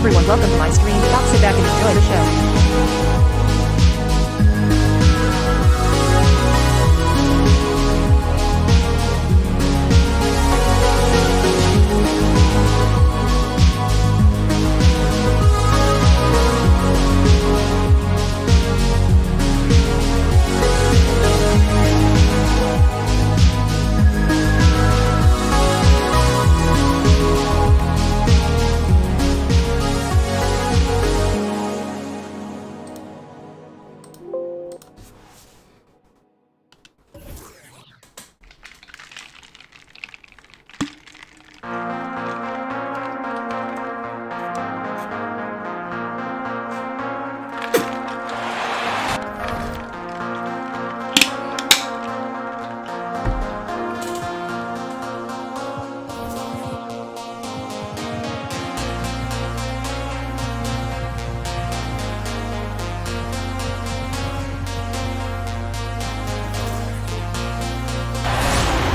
everyone, welcome to my stream. Stop, sit back and enjoy the show.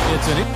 It's in it.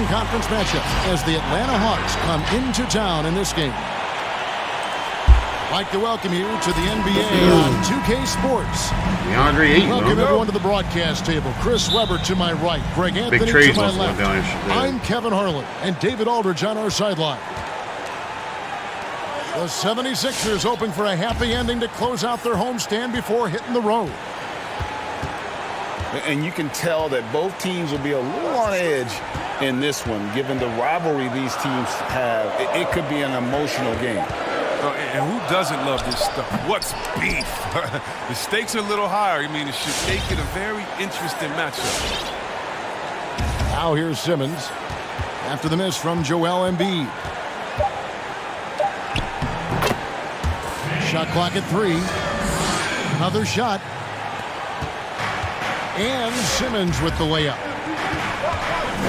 Conference matchup as the Atlanta Hawks come into town in this game. I'd like to welcome you to the NBA on 2K Sports. Welcome everyone to the broadcast table. Chris Webber to my right, Greg Anthony to my left. I'm Kevin Harlan and David Aldridge on our sideline. The 76ers hoping for a happy ending to close out their homestand before hitting the road. And you can tell that both teams will be a little on edge in this one, given the rivalry these teams have. It could be an emotional game. And who doesn't love this stuff? What's beef? The stakes are a little higher. I mean, it should make it a very interesting matchup. Now here's Simmons after the miss from Joel Embiid. Shot clock at 3. Another shot. And Simmons with the layup.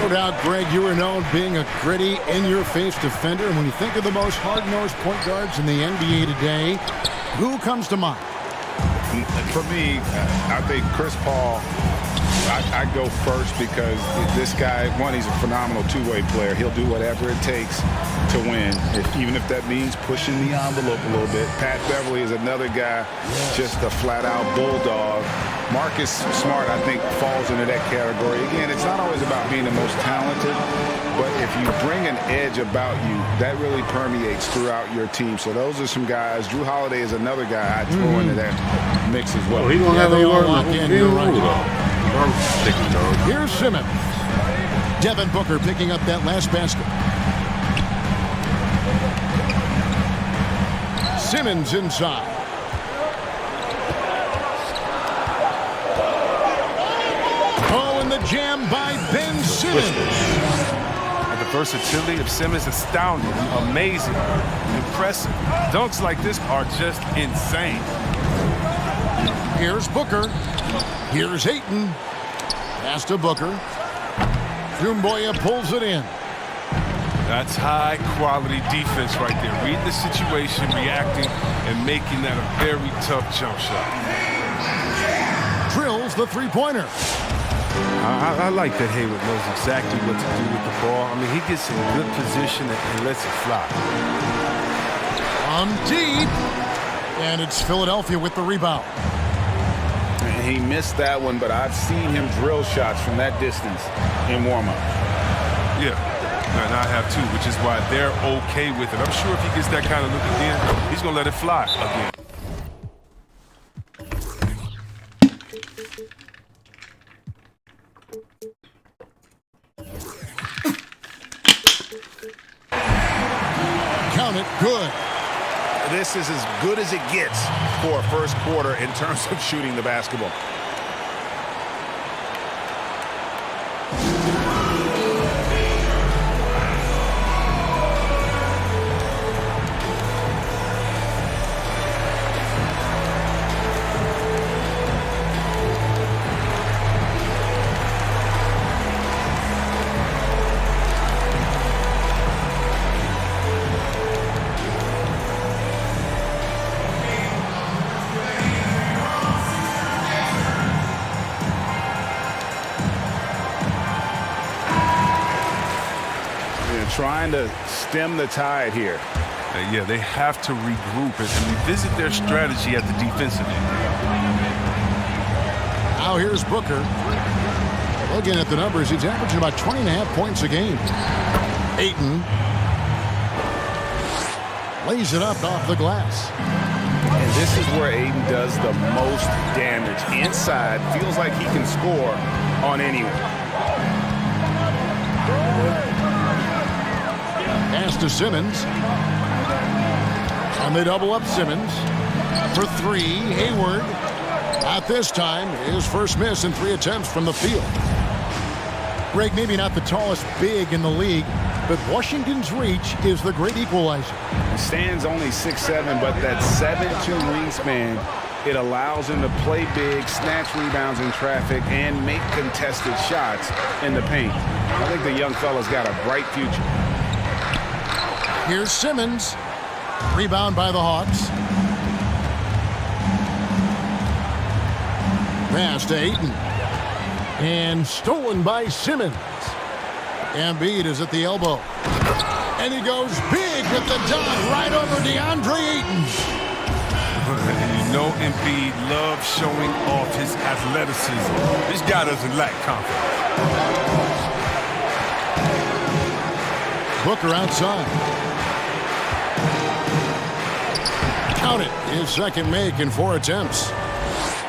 No doubt, Greg, you are known being a gritty, in-your-face defender. And when you think of the most hard-nosed point guards in the NBA today, who comes to mind? For me, I think Chris Paul, I go first because this guy, one, he's a phenomenal two-way player. He'll do whatever it takes to win, even if that means pushing the envelope a little bit. Pat Beverly is another guy, just a flat-out bulldog. Marcus Smart, I think, falls into that category. Again, it's not always about being the most talented, but if you bring an edge about you, that really permeates throughout your team. So those are some guys. Drew Holiday is another guy I'd throw into that mix as well. He don't have any lock in. You're right. Here's Simmons. Devin Booker picking up that last basket. Simmons inside. Oh, and the jam by Ben Simmons. And the versatility of Simmons is astounding, amazing, impressive. Dunks like this are just insane. Here's Booker. Here's Ayton. Pass to Booker. Doumbouya pulls it in. That's high-quality defense right there. Reading the situation, reacting, and making that a very tough jump shot. Drills the three-pointer. I like that Hayward knows exactly what to do with the ball. I mean, he gets in good position and lets it fly. On deep. And it's Philadelphia with the rebound. And he missed that one, but I've seen him drill shots from that distance in warm-up. Yeah, and I have too, which is why they're okay with it. I'm sure if he gets that kind of look again, he's going to let it fly again. Count it, good. This is as good as it gets for a first quarter in terms of shooting the basketball. Trying to stem the tide here. Yeah, they have to regroup and revisit their strategy at the defensive end. Now here's Booker. Looking at the numbers, he's averaging about 20.5 points a game. Ayton lays it up off the glass. And this is where Ayton does the most damage. Inside, feels like he can score on anyone. Pass to Simmons. And they double up Simmons. For three, Hayward. At this time, his first miss in 3 attempts from the field. Greg, maybe not the tallest big in the league, but Washington's reach is the great equalizer. He stands only 6'7", but that 7'2" wingspan, it allows him to play big, snatch rebounds in traffic, and make contested shots in the paint. I think the young fella's got a bright future. Here's Simmons. Rebound by the Hawks. Pass to Ayton. And stolen by Simmons. Embiid is at the elbow. And he goes big with the dunk right over DeAndre Ayton. You know Embiid loves showing off his athleticism. This guy doesn't lack confidence. Booker outside. Count it. His second make in 4 attempts.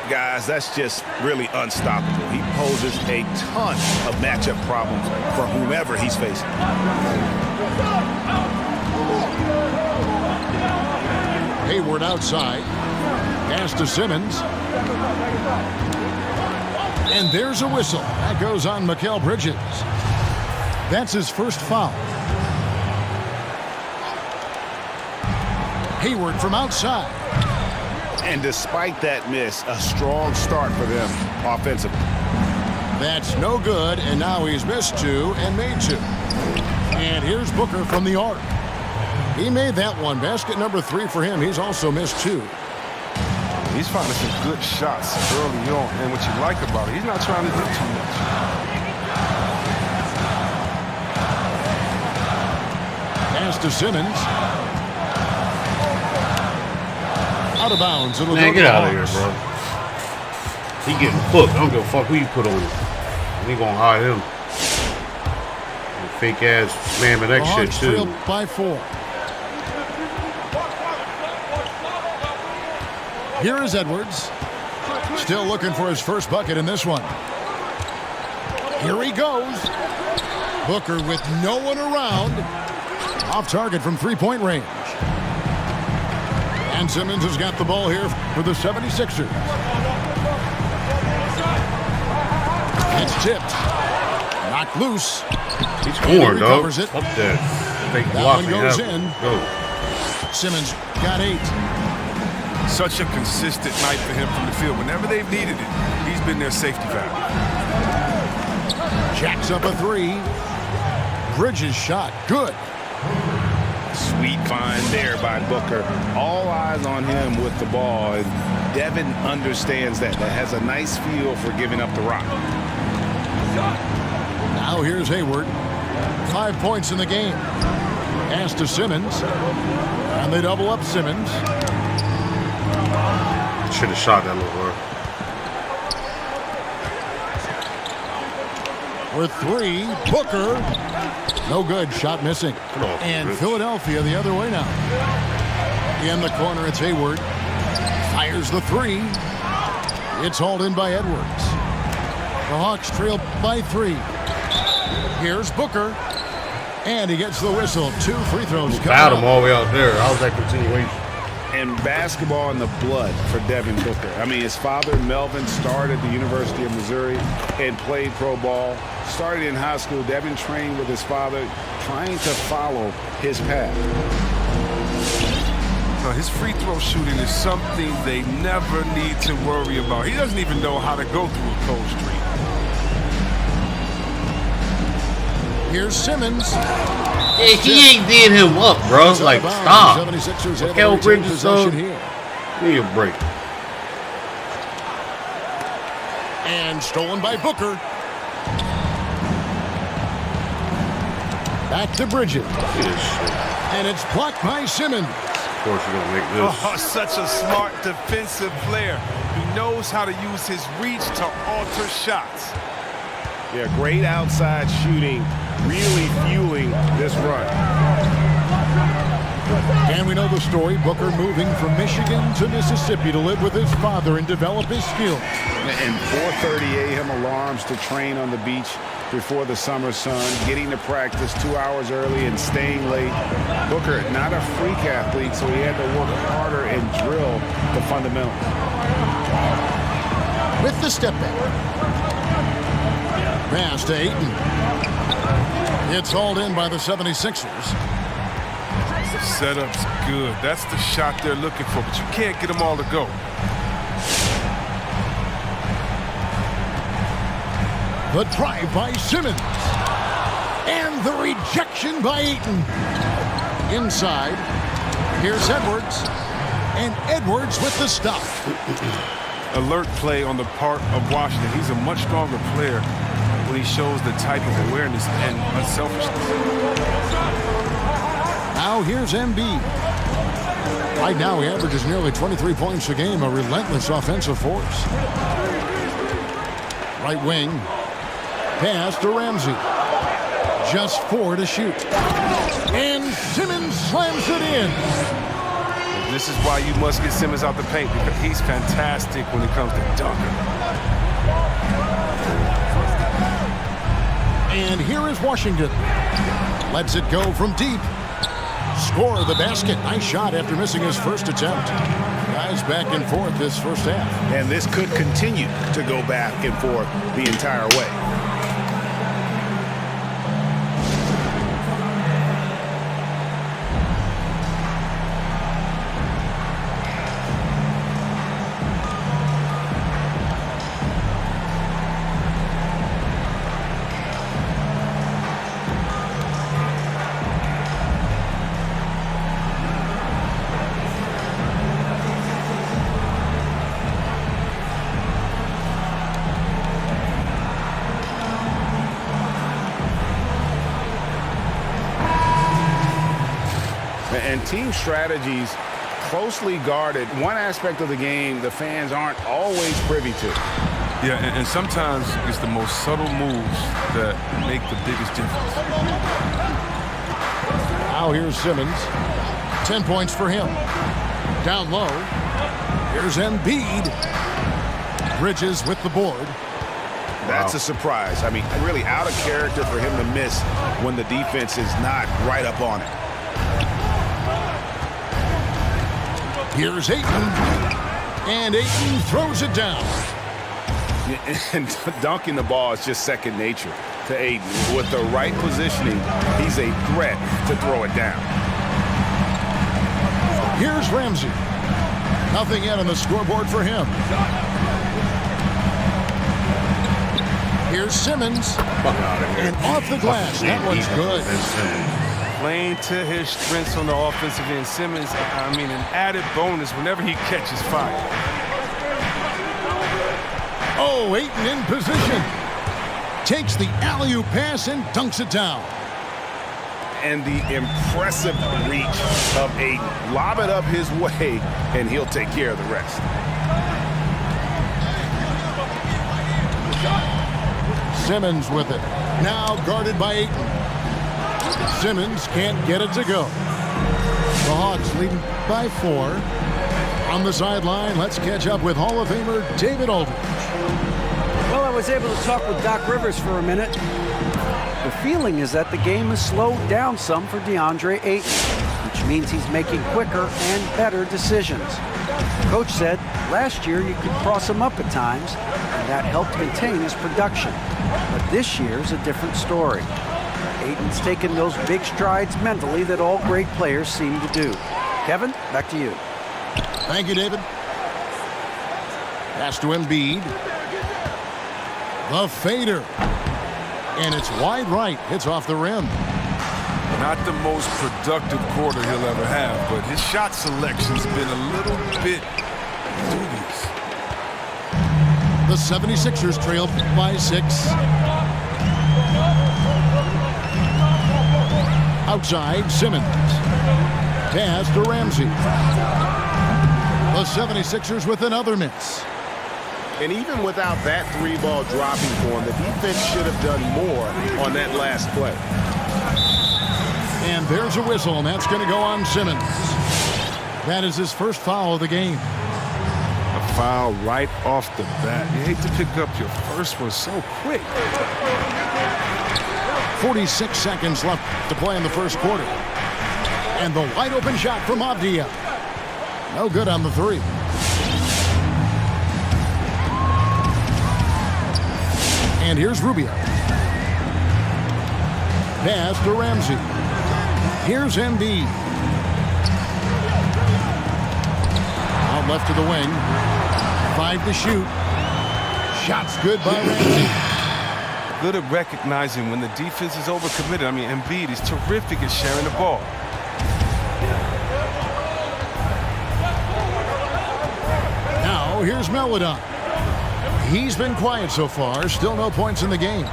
Guys, that's just really unstoppable. He poses a ton of matchup problems for whomever he's facing. Hayward outside. Pass to Simmons. And there's a whistle. That goes on Mikal Bridges. That's his first foul. Hayward from outside. And despite that miss, a strong start for them offensively. That's no good, and now he's missed 2 and made 2. And here's Booker from the arc. He made that one. Basket number 3 for him. He's also missed 2. He's finding some good shots early on, and what you like about it, he's not trying to do too much. Pass to Simmons. Out of bounds. It'll Man, go get to out of here, Hawks. bro. He getting cooked. I don't give a fuck who you put on him. We gonna hide him. Fake ass slamming that shit Hawks too. trail by 4. Here is Edwards. Still looking for his first bucket in this one. Here he goes. Booker with no one around. Off target from 3-point range. And Simmons has got the ball here for the 76ers. It's tipped. Knocked loose. He's scoring, dog. Recovers it. Up that fake That block. one goes in. Go. Simmons got 8. Such a consistent night for him from the field. Whenever they've needed it, he's been their safety valve. Jacks up a 3. Bridges shot. Good. sweet find there by Booker. All eyes on him with the ball, and Devin understands that. That has a nice feel for giving up the rock. Now here's Hayward. 5 points in the game. Pass to Simmons. And they double up Simmons. Should have shot that little more. With 3, Booker. No good. Shot missing. And Philadelphia the other way now. In the corner, it's Hayward. Fires the 3. It's hauled in by Edwards. The Hawks trail by 3. Here's Booker. And he gets the whistle. 2 free throws. Fouled him all the way out there. How's that continuation? And basketball in the blood for Devin Booker. I mean, his father, Melvin, started at the University of Missouri and played pro ball. Started in high school. Devin trained with his father, trying to follow his path. His free throw shooting is something they never need to worry about. He doesn't even know how to go through a cold streak. Here's Simmons. Hey, he ain't did him up, bro. Like, stop. Kel Bridges, son. Give me a break. And stolen by Booker. Back to Bridges. And it's blocked by Simmons. Of course, you're going to make this. Oh, such a smart defensive player. He knows how to use his reach to alter shots. Yeah, great outside shooting, really fueling this run. And we know the story. Booker moving from Michigan to Mississippi to live with his father and develop his skills. And 4:30 a.m. alarms to train on the beach before the summer sun, getting to practice 2 hours early and staying late. Booker, not a freak athlete, so he had to work harder and drill the fundamentals. With the step back. Pass to Ayton. It's hauled in by the 76ers. Setup's good. That's the shot they're looking for, but you can't get them all to go. The drive by Simmons. And the rejection by Ayton. Inside. Here's Edwards. And Edwards with the stop. Alert play on the part of Washington. He's a much stronger player when he shows the type of awareness and unselfishness. Now here's Embiid. Right now he averages nearly 23 points a game, a relentless offensive force. Right wing. Pass to Ramsey. Just 4 to shoot. And Simmons slams it in. This is why you must get Simmons out the paint, because he's fantastic when it comes to dunking. And here is Washington. Lets it go from deep. Score the basket. Nice shot after missing his first attempt. Guys back and forth this first half. And this could continue to go back and forth the entire way. And team strategies closely guarded. One aspect of the game the fans aren't always privy to. Yeah, and sometimes it's the most subtle moves that make the biggest difference. Now here's Simmons. 10 points for him. Down low. Here's Embiid. Bridges with the board. That's a surprise. I mean, really out of character for him to miss when the defense is not right up on it. Here's Ayton. And Ayton throws it down. And dunking the ball is just second nature to Ayton. With the right positioning, he's a threat to throw it down. Here's Ramsey. Nothing yet on the scoreboard for him. Here's Simmons. Fuck out of here. And off the glass. That one's good. playing to his strengths on the offensive end. Simmons, I mean, an added bonus whenever he catches fire. Oh, Ayton in position. Takes the alley-oop pass and dunks it down. And the impressive reach of Ayton. Lob it up his way, and he'll take care of the rest. Simmons with it. Now guarded by Ayton. Simmons can't get it to go. The Hawks leading by 4. On the sideline, let's catch up with Hall of Famer David Aldridge. Well, I was able to talk with Doc Rivers for a minute. The feeling is that the game has slowed down some for DeAndre Ayton, which means he's making quicker and better decisions. Coach said last year you could cross him up at times, and that helped contain his production. But this year's a different story. Ayton's taken those big strides mentally that all great players seem to do. Kevin, back to you. Thank you, David. Pass to Embiid. The fader. And it's wide right. Hits off the rim. Not the most productive quarter he'll ever have, but his shot selection's been a little bit dubious. The 76ers trail by 6. Outside, Simmons. Pass to Ramsey. The 76ers with another miss. And even without that 3-ball dropping for him, the defense should have done more on that last play. And there's a whistle, and that's going to go on Simmons. That is his first foul of the game. A foul right off the bat. You hate to pick up your first one so quick. 46 seconds left to play in the first quarter. And the wide open shot from Avdia. No good on the 3. And here's Rubio. Pass to Ramsey. Here's Embiid. Out left to the wing. 5 to shoot. Shots good by Ramsey. Good at recognizing when the defense is overcommitted. I mean, Embiid is terrific at sharing the ball. Now here's Melodon. He's been quiet so far. Still no points in the game.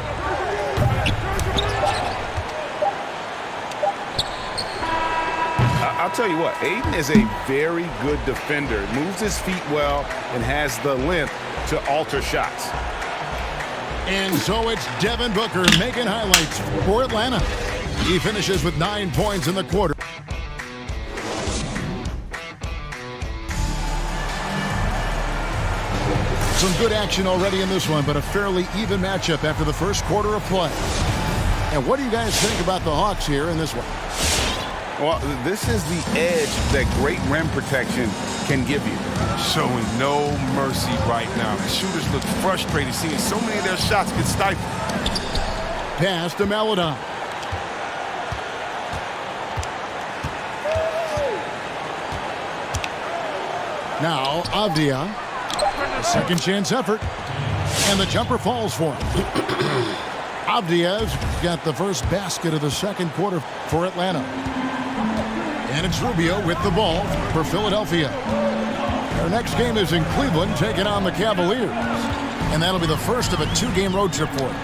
I'll tell you what, Ayton is a very good defender. Moves his feet well and has the length to alter shots. And so it's Devin Booker making highlights for Atlanta. He finishes with 9 points in the quarter. Some good action already in this one, but a fairly even matchup after the first quarter of play. And what do you guys think about the Hawks here in this one? Well, this is the edge that great rim protection can give you. Showing no mercy right now. The shooters look frustrated seeing so many of their shots get stifled. Pass to Melodon. Now Avdia. A second chance effort. And the jumper falls for him. Avdia's got the first basket of the second quarter for Atlanta. And it's Rubio with the ball for Philadelphia. Their next game is in Cleveland, taking on the Cavaliers. And that'll be the first of a 2-game road trip for them.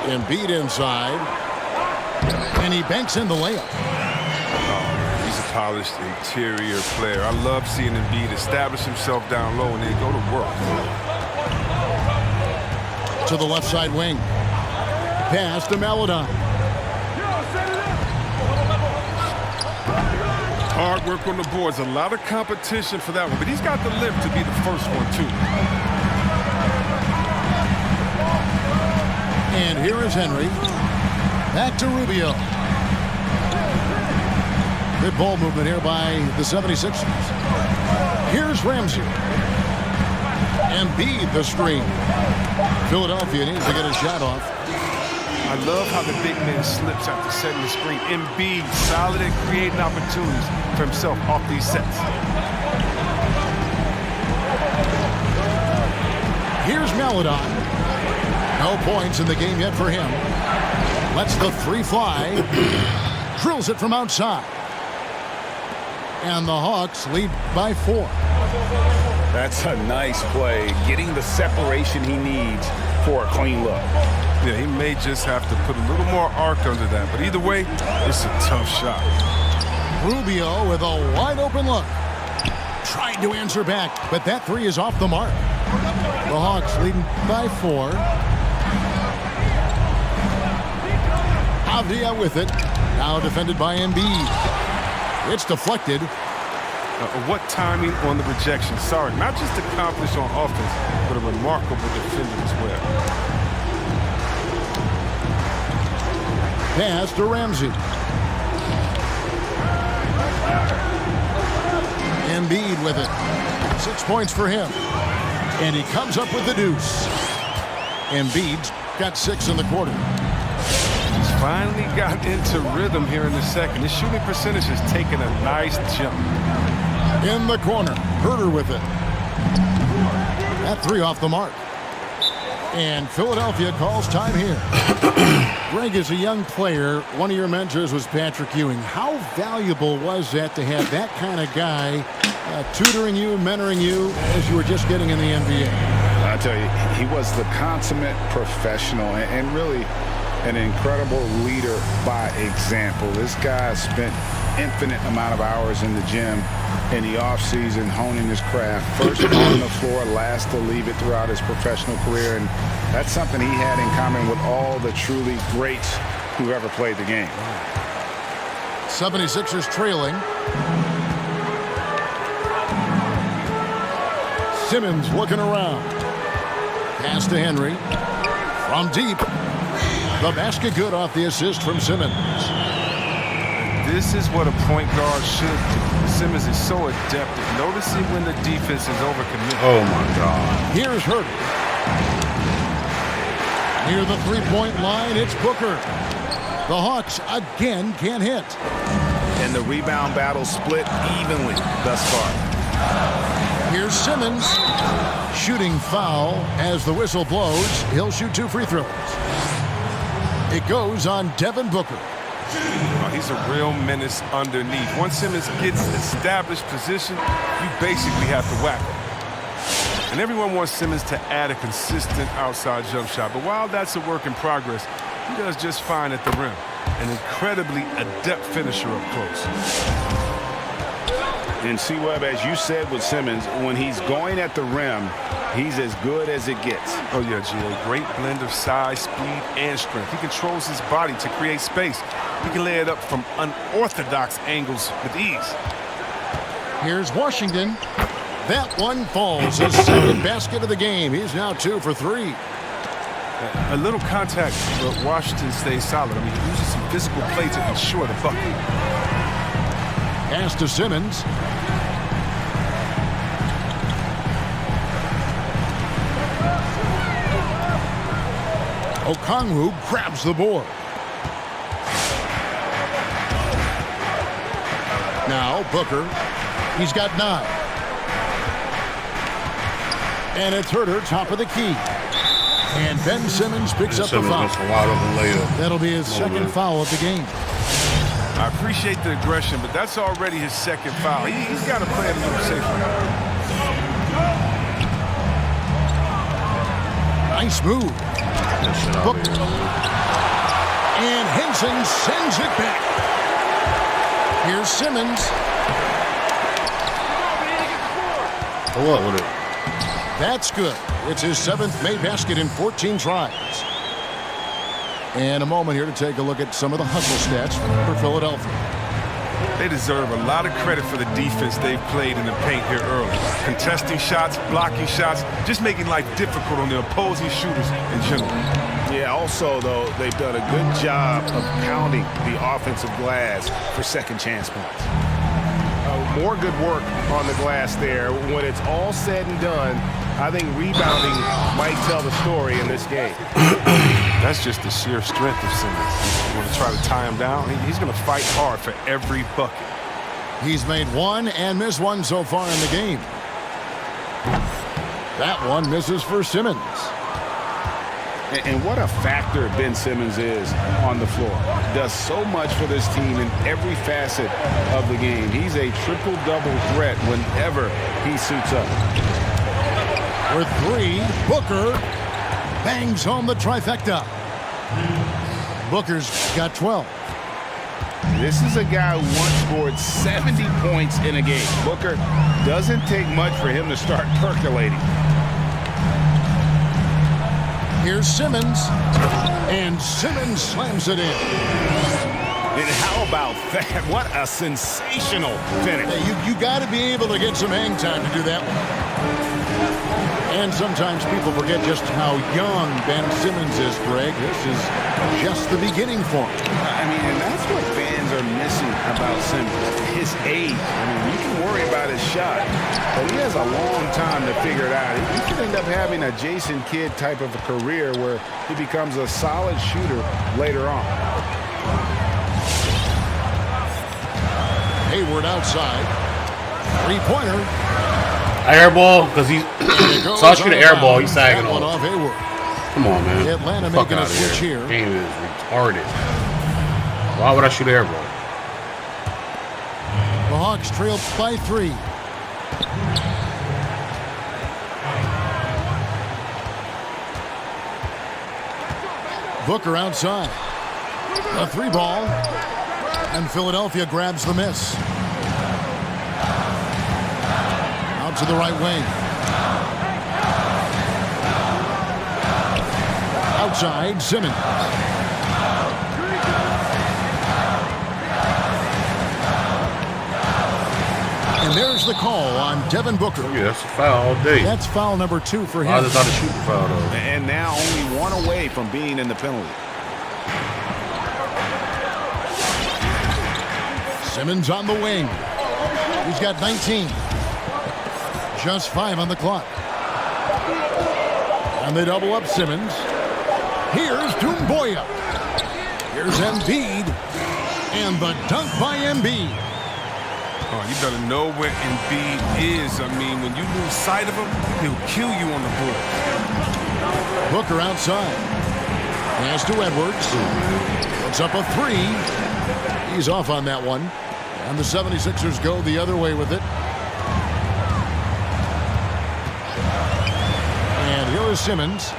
Embiid inside. And he banks in the layup. Oh, he's a polished interior player. I love seeing Embiid establish himself down low and then go to work. To the left side wing. Pass to Melodon. Hard work on the boards. A lot of competition for that one, but he's got the lift to be the first one, too. And here is Henry. Back to Rubio. Good ball movement here by the 76ers. Here's Ramsey. Embiid the screen. Philadelphia needs to get a shot off. I love how the big man slips after setting the screen. Embiid solid at creating opportunities for himself off these sets. Here's Melodon. No points in the game yet for him. Lets the three fly. Drills it from outside. And the Hawks lead by 4. That's a nice play. Getting the separation he needs for a clean look. Yeah, he may just have to put a little more arc under that. But either way, it's a tough shot. Rubio with a wide open look. Trying to answer back, but that three is off the mark. The Hawks leading by 4. Avdia with it. Now defended by Embiid. It's deflected. What timing on the rejection. Sorry, not just accomplished on offense, but a remarkable defender as well. Pass to Ramsey. Embiid with it. 6 points for him. And he comes up with the deuce. Embiid's got 6 in the quarter. He's finally got into rhythm here in the second. His shooting percentage has taken a nice jump. In the corner. Herter with it. That three off the mark. And Philadelphia calls time here. Greg, as a young player, one of your mentors was Patrick Ewing. How valuable was that to have that kind of guy tutoring you, mentoring you as you were just getting in the NBA? I tell you, he was the consummate professional and really an incredible leader by example. This guy spent infinite amount of hours in the gym in the offseason honing his craft. First on the floor, last to leave it throughout his professional career. And that's something he had in common with all the truly greats who ever played the game. 76ers trailing. Simmons looking around. Pass to Henry. From deep. The basket good off the assist from Simmons. This is what a point guard should do. Simmons is so adept at noticing when the defense is overcommitted. Oh, my God. Here's Herter. Near the three-point line, it's Booker. The Hawks again can't hit. And the rebound battle split evenly thus far. Here's Simmons. Shooting foul as the whistle blows. He'll shoot 2 free throws. It goes on Devin Booker. He's a real menace underneath. Once Simmons gets established position, you basically have to whack him. And everyone wants Simmons to add a consistent outside jump shot. But while that's a work in progress, he does just fine at the rim. An incredibly adept finisher up close. And C-Web, as you said with Simmons, when he's going at the rim, he's as good as it gets. Oh, yeah, G.A. Great blend of size, speed, and strength. He controls his body to create space. He can lay it up from unorthodox angles with ease. Here's Washington. That one falls. His second basket of the game. He's now 2 for 3. A little contact, but Washington stays solid. I mean, he uses some physical play to ensure the bucket. Pass to Simmons. Okongwu grabs the board. Now Booker. He's got 9. And it's Herter, top of the key. And Ben Simmons picks up the foul. That'll be his second foul of the game. I appreciate the aggression, but that's already his second foul. He's got to play it a little safer. Nice move. Booker. And Henson sends it back. Here's Simmons. What with it? That's good. It's his 7th made basket in 14 tries. And a moment here to take a look at some of the hustle stats for Philadelphia. They deserve a lot of credit for the defense they've played in the paint here early. Contesting shots, blocking shots, just making life difficult on the opposing shooters in general. Yeah, also, though, they've done a good job of pounding the offensive glass for second chance points. More good work on the glass there. When it's all said and done, I think rebounding might tell the story in this game. That's just the sheer strength of Simmons. You want to try to tie him down? He's going to fight hard for every bucket. He's made 1 and missed 1 so far in the game. That one misses for Simmons. And what a factor Ben Simmons is on the floor. Does so much for this team in every facet of the game. He's a triple-double threat whenever he suits up. For three, Booker bangs home the trifecta. Booker's got 12. This is a guy who once scored 70 points in a game. Booker doesn't take much for him to start percolating. Here's Simmons, and Simmons slams it in. And how about that? What a sensational finish. Hey, you got to be able to get some hang time to do that one. And sometimes people forget just how young Ben Simmons is, Greg. This is just the beginning for him. I mean, and that's what fans are missing about Simmons, his age. I mean, you can worry about his shot, but he has a long time to figure it out. He could end up having a Jason Kidd type of a career where he becomes a solid shooter later on. Hayward outside. Three-pointer. Air ball, because he's so I shoot an air ball, he's sagging one off. off Hayward. Come on, man. Atlanta Fuck making out a of switch here. here. Game is retarded. Why would I shoot an air ball? The Hawks trail by 3. Booker outside. A 3-ball. And Philadelphia grabs the miss. Out to the right wing. Outside, Simmons. And there's the call on Devin Booker. Yeah, that's a foul all day. That's foul number 2 for him. I just thought to shoot the foul, though. And now only one away from being in the penalty. Simmons on the wing. He's got 19. Just 5 on the clock. And they double up Simmons. Here's Doumbouya. Here's Embiid. And the dunk by Embiid. Oh, you better know where Embiid is. I mean, when you lose sight of him, he'll kill you on the board. Booker outside. Pass to Edwards. Puts up a 3. He's off on that one. And the 76ers go the other way with it. And here is Simmons.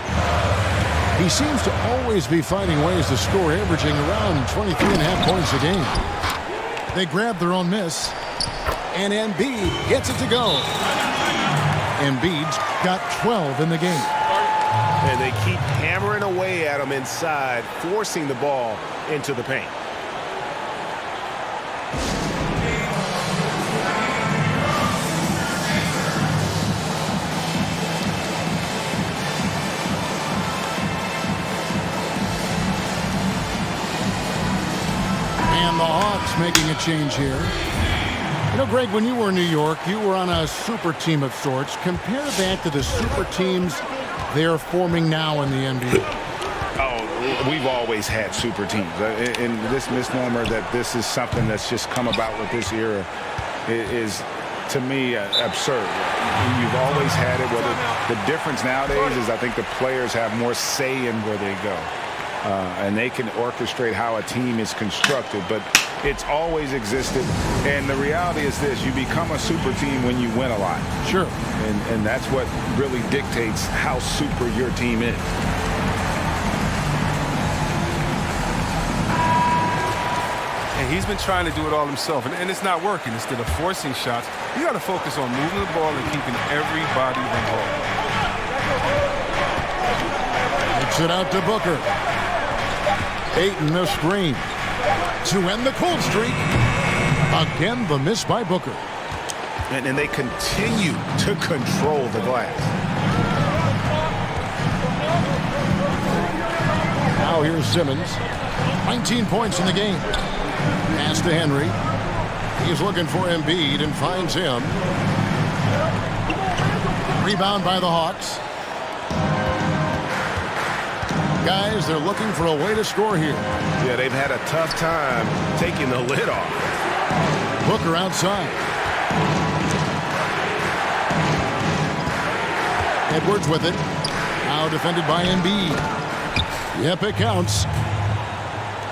He seems to always be finding ways to score, averaging around 23.5 points a game. They grab their own miss. And Embiid gets it to go. Embiid's got 12 in the game. And they keep hammering away at him inside, forcing the ball into the paint. And the Hawks making a change here. You know, Greg, when you were in New York, you were on a super team of sorts. Compare that to the super teams they're forming now in the NBA. Oh, we've always had super teams. And this misnomer that this is something that's just come about with this era is, to me, absurd. You've always had it. The difference nowadays is I think the players have more say in where they go. And they can orchestrate how a team is constructed, but it's always existed. And the reality is this: you become a super team when you win a lot. Sure. And that's what really dictates how super your team is. And he's been trying to do it all himself, and it's not working. Instead of forcing shots, you got to focus on moving the ball and keeping everybody involved. Kicks it out to Booker. Ayton the screen to end the cold streak. Again, the miss by Booker. And they continue to control the glass. Now here's Simmons. 19 points in the game. Pass to Henry. He's looking for Embiid and finds him. Rebound by the Hawks. Guys, they're looking for a way to score here. Yeah, they've had a tough time taking the lid off. Booker outside. Edwards with it. Now defended by Embiid. Yep, it counts.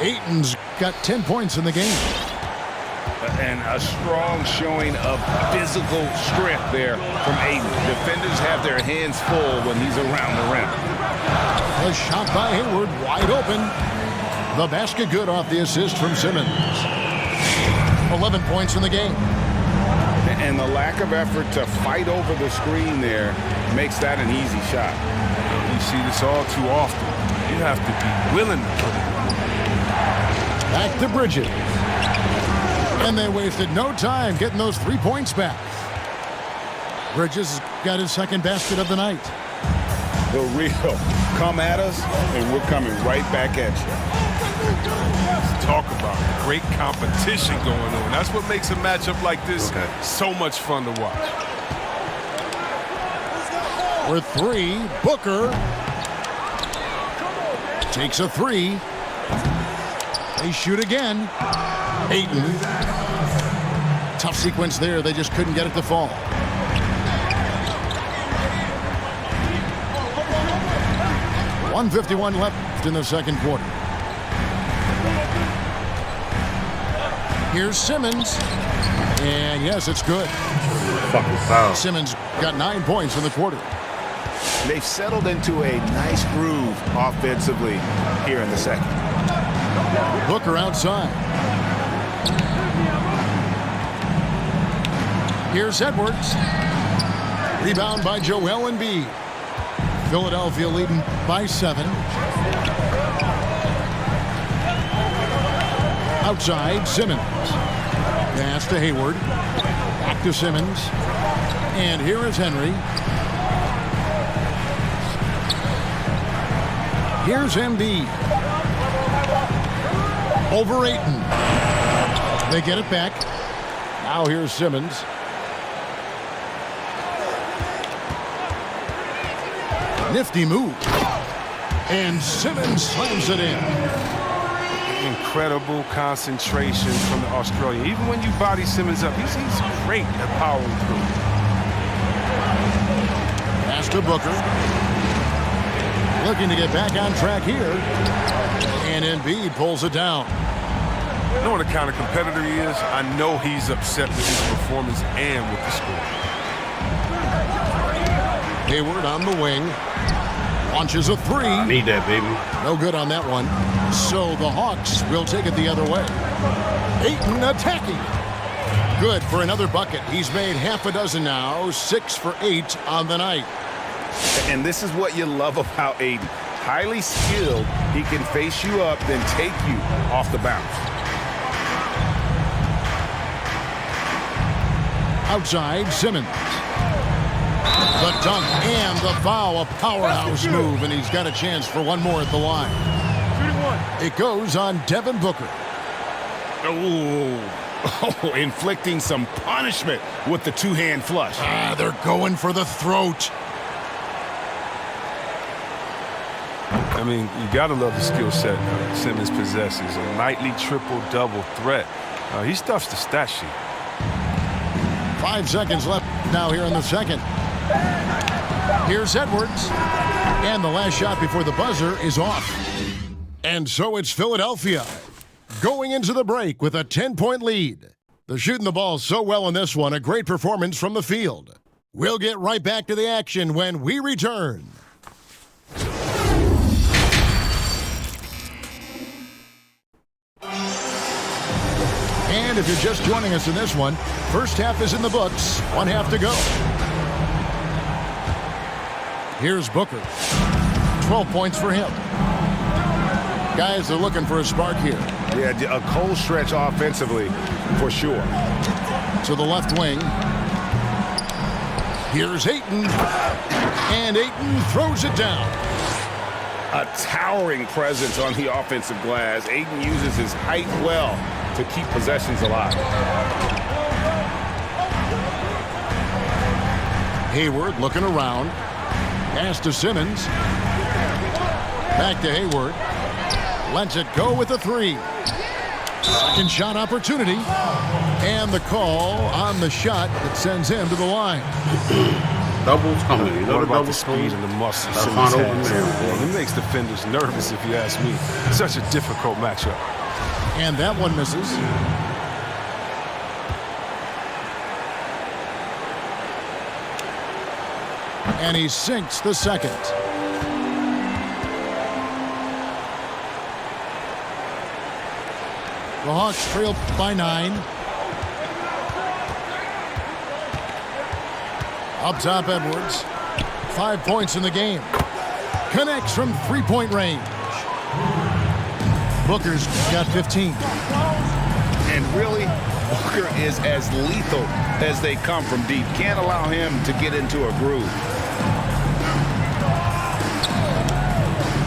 Ayton's got 10 points in the game. And a strong showing of physical strength there from Ayton. Defenders have their hands full when he's around the rim. A shot by Hayward, wide open. The basket good off the assist from Simmons. 11 points in the game. And the lack of effort to fight over the screen there makes that an easy shot. You see this all too often. You have to be willing to put it. Back to Bridges. And they wasted no time getting those 3 points back. Bridges got his second basket of the night. The real come at us, and we're coming right back at you. Talk about great competition going on. That's what makes a matchup like this so much fun to watch. For 3, Booker takes a 3. They shoot again. Ayton. Tough sequence there. They just couldn't get it to fall. .151 left in the second quarter. Here's Simmons. And yes, it's good. Fucking foul. Simmons got 9 points in the quarter. They've settled into a nice groove offensively here in the second. Booker outside. Here's Edwards. Rebound by Joel Embiid. Philadelphia leading by 7. Outside, Simmons. Pass to Hayward. Back to Simmons. And here is Henry. Here's Embiid. Over Ayton. They get it back. Now here's Simmons. Nifty move. And Simmons slams it in. Incredible concentration from the Australian. Even when you body Simmons up, he's great at powering through. Pass to Booker. Looking to get back on track here. And Embiid pulls it down. You know what kind of competitor he is? I know he's upset with his performance and with the score. Hayward on the wing. Launches a 3. I need that, baby. No good on that one. So the Hawks will take it the other way. Ayton attacking. Good for another bucket. He's made half a dozen now. 6 for 8 on the night. And this is what you love about Ayton. Highly skilled. He can face you up, then take you off the bounce. Outside, Simmons. The dunk and the foul, a powerhouse move, and he's got a chance for one more at the line. It goes on Devin Booker. Oh, inflicting some punishment with the two-hand flush. They're going for the throat. I mean, you got to love the skill set Simmons possesses. A nightly triple-double threat. He stuffs the stat sheet. 5 seconds left now here in the second. Here's Edwards. And the last shot before the buzzer is off. And so it's Philadelphia going into the break with a 10-point lead. They're shooting the ball so well in this one. A great performance from the field. We'll get right back to the action when we return. And if you're just joining us in this one, first half is in the books. 1 half to go. Here's Booker. 12 points for him. Guys are looking for a spark here. Yeah, a cold stretch offensively, for sure. To the left wing. Here's Ayton. And Ayton throws it down. A towering presence on the offensive glass. Ayton uses his height well to keep possessions alive. Hayward looking around. Pass to Simmons. Back to Hayward. Lets it go with a 3. Second shot opportunity. And the call on the shot that sends him to the line. Double's coming. You know What the about the double's speed coming. and the muscle That's Simmons fine, open has? man. It makes defenders nervous, if you ask me. Such a difficult matchup. And that one misses. And he sinks the second. The Hawks trail by 9. Up top, Edwards. 5 points in the game. Connects from three-point range. Booker's got 15. And really, Booker is as lethal as they come from deep. Can't allow him to get into a groove.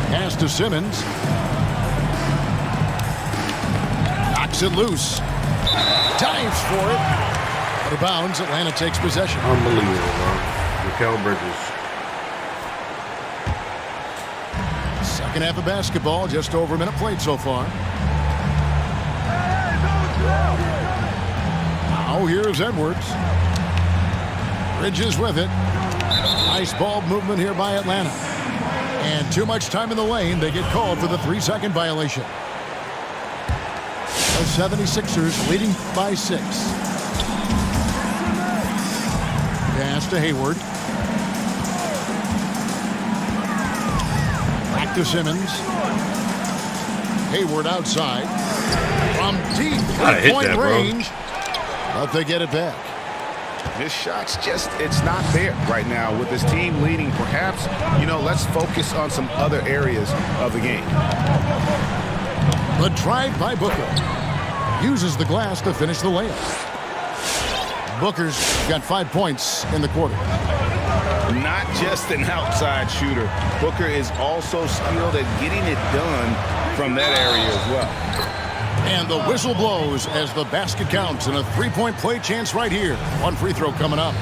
Pass to Simmons. Knocks it loose. Dives for it. Out of bounds, Atlanta takes possession. Unbelievable, bro. Mikal Bridges. Second half of basketball, just over a minute played so far. Now here's Edwards. Bridges with it. Nice ball movement here by Atlanta. And too much time in the lane. They get called for the 3-second violation. The 76ers leading by 6. Pass to Hayward. Back to Simmons. Hayward outside. From deep three-point range. But they get it back. This shot's just, it's not there right now with his team leading. Perhaps, let's focus on some other areas of the game. The drive by Booker. Uses the glass to finish the layup. Booker's got 5 points in the quarter. Not just an outside shooter. Booker is also skilled at getting it done from that area as well. And the whistle blows as the basket counts and a 3-point play chance right here. One free throw coming up.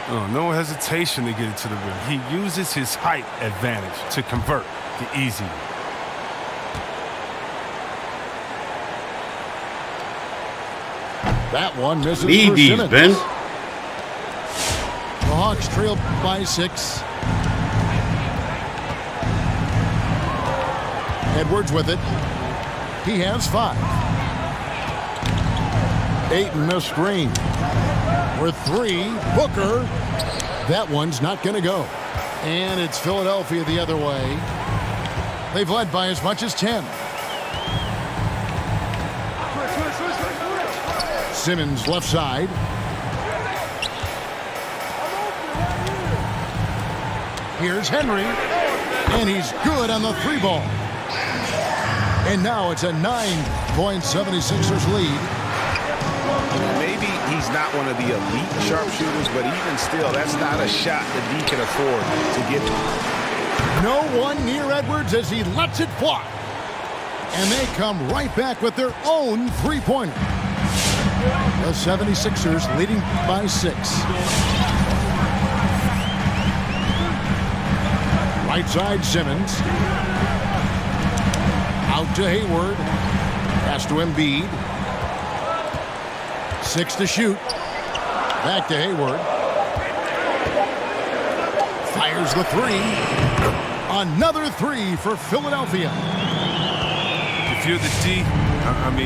Oh, no hesitation to get it to the rim. He uses his height advantage to convert the easy. That one misses Need for these, Simmons. Ben. The Hawks trail by 6. Edwards with it. He has 5. Ayton a screen. For 3, Booker. That one's not going to go. And it's Philadelphia the other way. They've led by as much as 10. Simmons left side. Here's Henry. And he's good on the 3 ball. And now it's a 9-point 76ers lead. Maybe he's not one of the elite sharpshooters, but even still, that's not a shot that he can afford to get. No one near Edwards as he lets it fly. And they come right back with their own 3-pointer. The 76ers leading by 6. Right side, Simmons. Out to Hayward. Pass to Embiid. 6 to shoot. Back to Hayward. Fires the 3. Another 3 for Philadelphia. If you're the D,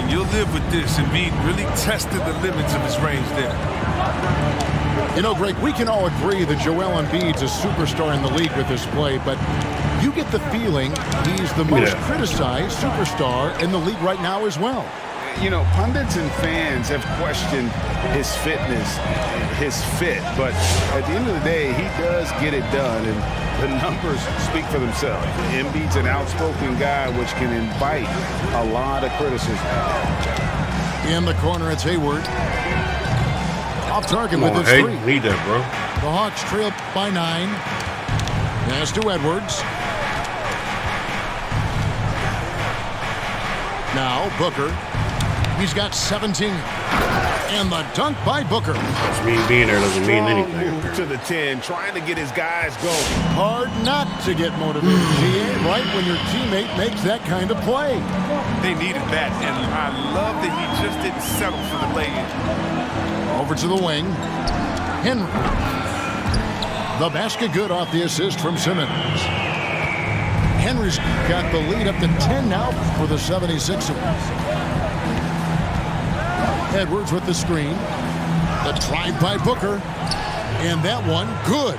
you'll live with this. Embiid really tested the limits of his range there. Greg, we can all agree that Joel Embiid's a superstar in the league with this play, but you get the feeling he's the most criticized superstar in the league right now as well. Pundits and fans have questioned his fitness, his fit, but at the end of the day, he does get it done, and the numbers speak for themselves. Embiid's an outspoken guy, which can invite a lot of criticism. In the corner, it's Hayward. Off target with his 3. Need that, bro. The Hawks trail by 9. Pass to Edwards. Now Booker. He's got 17. And the dunk by Booker. Just me being there doesn't mean anything. Move to the 10, trying to get his guys going. Hard not to get motivated, GA, right when your teammate makes that kind of play. They needed that, and I love that he just didn't settle for the lay-in. Over to the wing. Henry. The basket good off the assist from Simmons. Henry's got the lead up to 10 now for the 76ers. Edwards with the screen. The drive by Booker. And that one, good.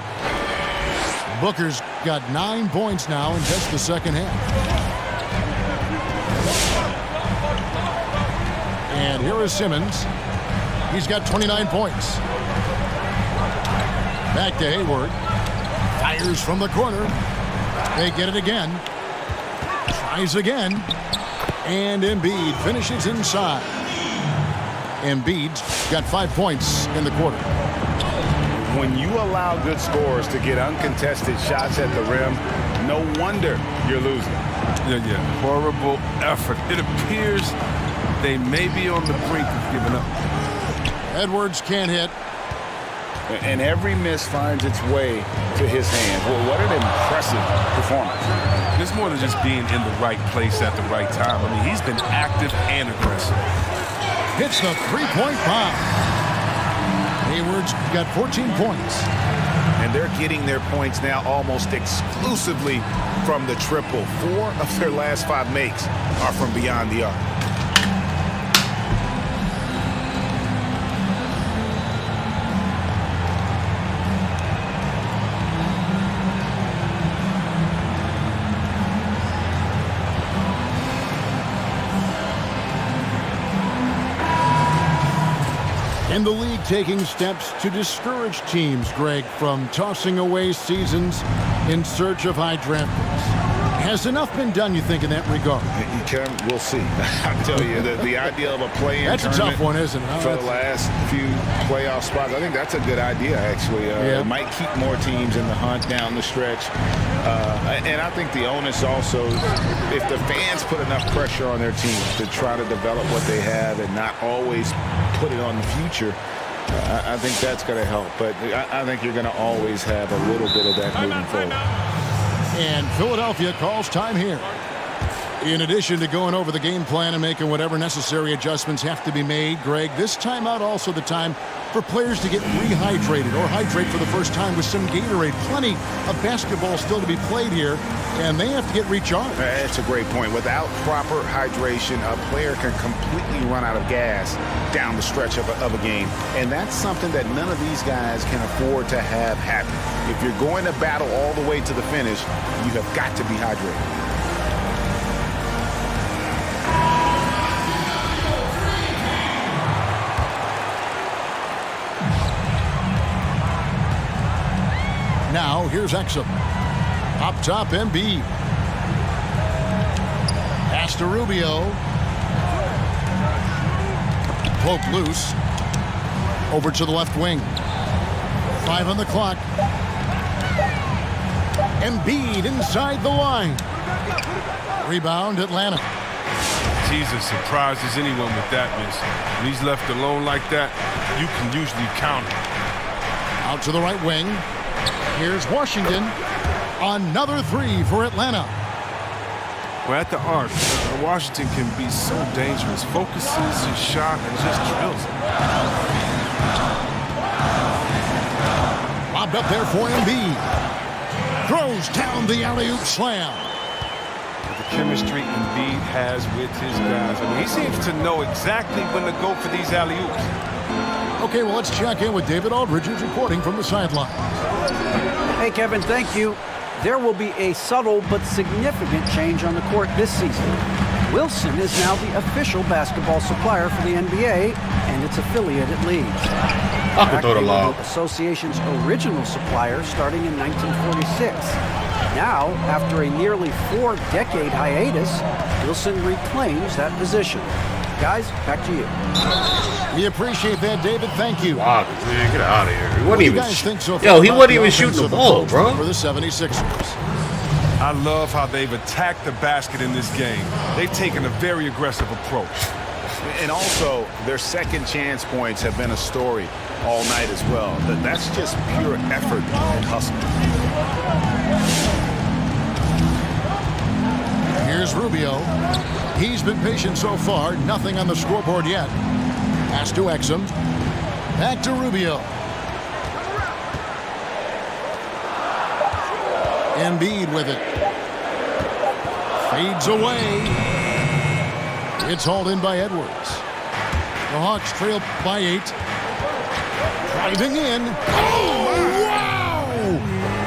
Booker's got 9 points now in just the second half. And here is Simmons. He's got 29 points. Back to Hayward. Fires from the corner. They get it again. Tries again. And Embiid finishes inside. Embiid's got 5 points in the quarter. When you allow good scorers to get uncontested shots at the rim, no wonder you're losing. Yeah. Horrible effort. It appears they may be on the brink of giving up. Edwards can't hit. And every miss finds its way to his hands. Well, what an impressive performance. It's more than just being in the right place at the right time. I mean, he's been active and aggressive. Hits the three-point bomb. Hayward's got 14 points. And they're getting their points now almost exclusively from the triple. 4 of their last 5 makes are from beyond the arc. And the league taking steps to discourage teams, Greg, from tossing away seasons in search of high draft picks. Has enough been done, you think, in that regard? We'll see. I tell you, the idea of a play-in that's a tough one, isn't it? For the last few playoff spots, I think that's a good idea, actually. It might keep more teams in the hunt down the stretch. And I think the onus also, if the fans put enough pressure on their teams to try to develop what they have and not always put it on the future, I think that's going to help. But I think you're going to always have a little bit of that moving forward. And Philadelphia calls time here. In addition to going over the game plan and making whatever necessary adjustments have to be made, Greg, this timeout also the time for players to get rehydrated or hydrate for the first time with some Gatorade. Plenty of basketball still to be played here, and they have to get recharged. That's a great point. Without proper hydration, a player can completely run out of gas down the stretch of a game. And that's something that none of these guys can afford to have happen. If you're going to battle all the way to the finish, you have got to be hydrated. Now, here's Exum. Up top, Embiid. Pass to Rubio. Poke loose. Over to the left wing. 5 on the clock. Embiid inside the line. Rebound, Atlanta. Jesus surprises anyone with that miss. When he's left alone like that, you can usually count him. Out to the right wing. Here's Washington. Another 3 for Atlanta. Well, at the arc, Washington can be so dangerous. Focuses his shot and just drills it. Lobbed up there for Embiid. Throws down the alley-oop slam. The chemistry Embiid has with his guys. I mean, he seems to know exactly when to go for these alley-oops. Okay, well, let's check in with David Aldridge, who's reporting from the sideline. Hey, Kevin, thank you. There will be a subtle but significant change on the court this season. Wilson is now the official basketball supplier for the NBA and its affiliated leagues. The association's original supplier starting in 1946. Now, after a nearly 4-decade hiatus, Wilson reclaims that position. Guys, back to you. We appreciate that, David. Thank you. Wow, man, get out of here. He wasn't even think so yo, he wasn't even shooting the ball, bro. For the 76ers. I love how they've attacked the basket in this game. They've taken a very aggressive approach. And also, their second chance points have been a story all night as well. That's just pure effort and hustle. Here's Rubio. He's been patient so far. Nothing on the scoreboard yet. Pass to Exum. Back to Rubio. Embiid with it. Fades away. It's hauled in by Edwards. The Hawks trail by 8. Driving in. Oh, wow!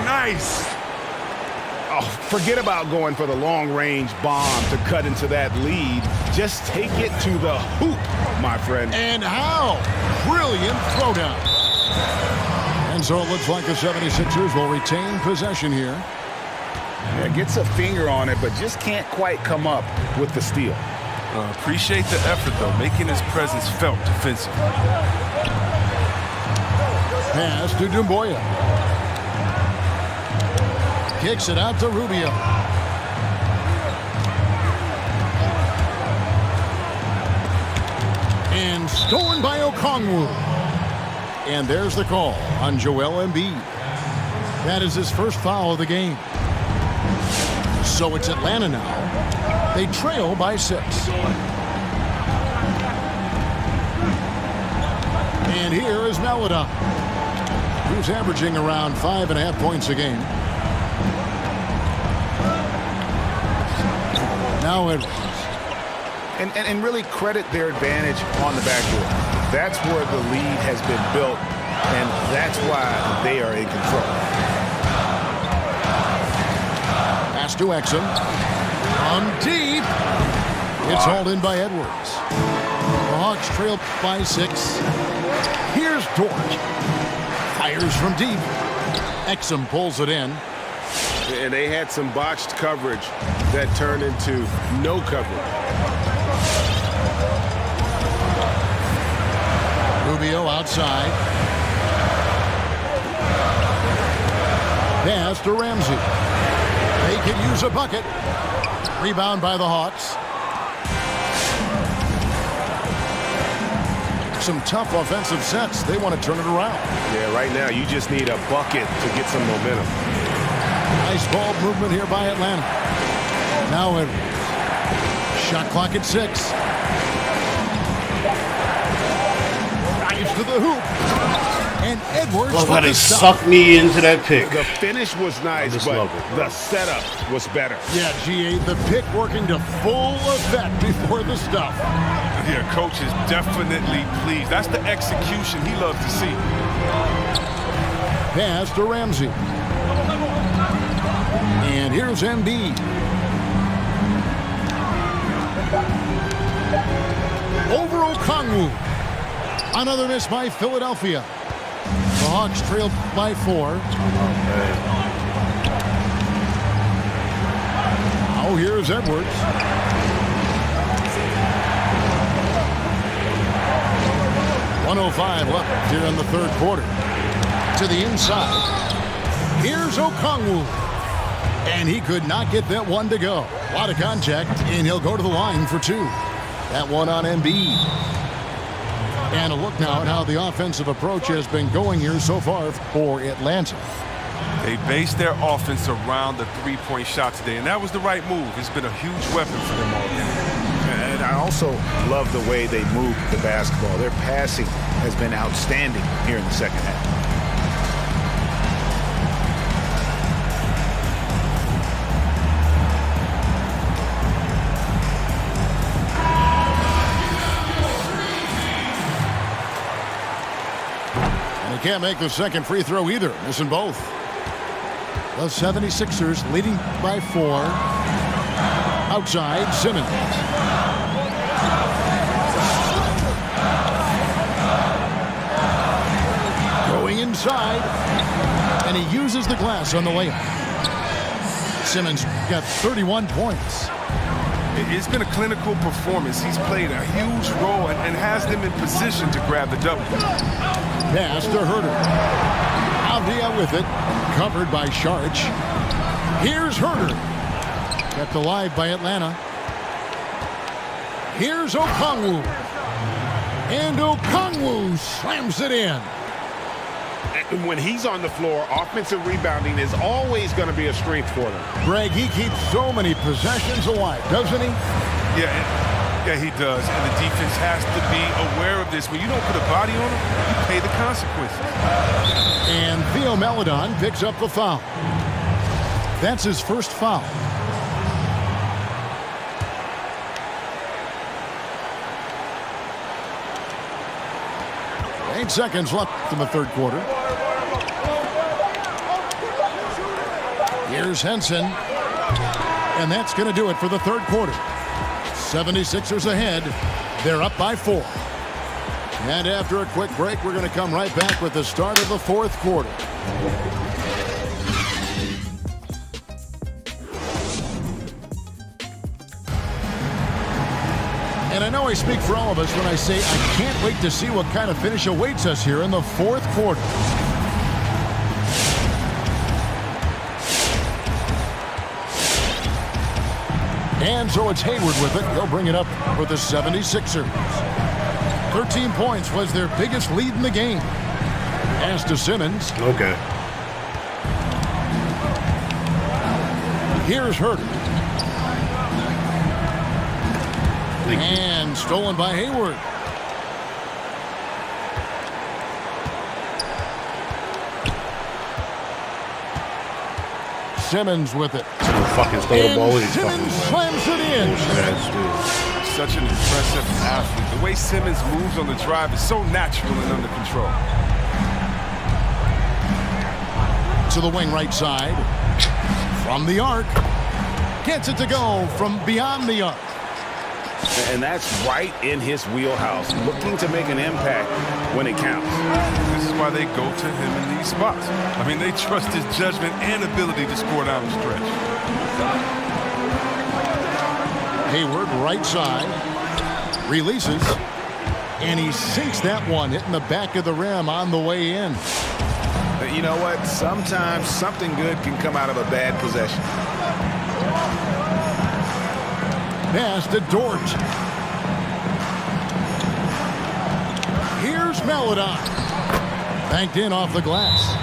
Nice. Oh, forget about going for the long-range bomb to cut into that lead. Just take it to the hoop, my friend. And how? Brilliant throwdown. And so it looks like the 76ers will retain possession here. Yeah, gets a finger on it, but just can't quite come up with the steal. Appreciate the effort, though, making his presence felt defensively. Pass to Doumbouya. Kicks it out to Rubio. And stolen by Okongwu. And there's the call on Joel Embiid. That is his first foul of the game. So it's Atlanta now. They trail by 6. And here is Melodon, who's averaging around 5.5 points a game. Now Edwards. And really credit their advantage on the backboard. That's where the lead has been built, and that's why they are in control. Pass to Exum. On deep. It's hauled in by Edwards. The Hawks trail by 6. Here's Dort. Fires from deep. Exum pulls it in. And they had some botched coverage that turned into no coverage. Rubio outside. Pass to Ramsey. They could use a bucket. Rebound by the Hawks. Some tough offensive sets. They want to turn it around. Yeah, right now you just need a bucket to get some momentum. Nice ball movement here by Atlanta. Now Edwards. Shot clock at 6. Drives to the hoop. And Edwards. Look how they sucked me into that pick. The finish was nice, but the setup was better. Yeah, GA, the pick working to full effect before the stuff. Yeah, coach is definitely pleased. That's the execution he loves to see. Pass to Ramsey. And here's Embiid. Over Okongwu. Another miss by Philadelphia. The Hawks trailed by 4. Now here's Edwards. .105 left here in the third quarter. To the inside. Here's Okongwu. And he could not get that one to go. A lot of contact, and he'll go to the line for 2. That one on Embiid. And a look now at how the offensive approach has been going here so far for Atlanta. They based their offense around the three-point shot today, and that was the right move. It's been a huge weapon for them all game. And I also love the way they move the basketball. Their passing has been outstanding here in the second half. Can't make the second free throw either, missing both. The 76ers leading by 4. Outside, Simmons. Going inside, and he uses the glass on the layup. Simmons got 31 points. It's been a clinical performance. He's played a huge role and has them in position to grab the W. Pass to Herter. Avdia with it. Covered by Sharch. Here's Herter. Kept alive by Atlanta. Here's Okongwu. And Okongwu slams it in. And when he's on the floor, offensive rebounding is always going to be a strength for them. Greg, he keeps so many possessions alive, doesn't he? Yeah, he does. And the defense has to be aware of this. When you don't put a body on him, you pay the consequences. And Theo Melodon picks up the foul. That's his first foul. Eight seconds left in the third quarter. Here's Henson. And that's going to do it for the third quarter. 76ers ahead. They're up by 4. And after a quick break, we're going to come right back with the start of the fourth quarter. And I know I speak for all of us when I say I can't wait to see what kind of finish awaits us here in the fourth quarter. And so it's Hayward with it. He'll bring it up for the 76ers. 13 points was their biggest lead in the game. Pass to Simmons. Okay. Here's Herter. And stolen by Hayward. Simmons with it. Fucking stole the ball. Simmons slams it in. Such an impressive athlete. The way Simmons moves on the drive is so natural and under control. To the wing right side. From the arc. Gets it to go from beyond the arc. And that's right in his wheelhouse, looking to make an impact when it counts. This is why they go to him in these spots. I mean, they trust his judgment and ability to score down the stretch. Hayward, right side, releases, and he sinks that one, hitting the back of the rim on the way in. But you know what? Sometimes something good can come out of a bad possession. Pass to Dort. Here's Maledon. Banked in off the glass.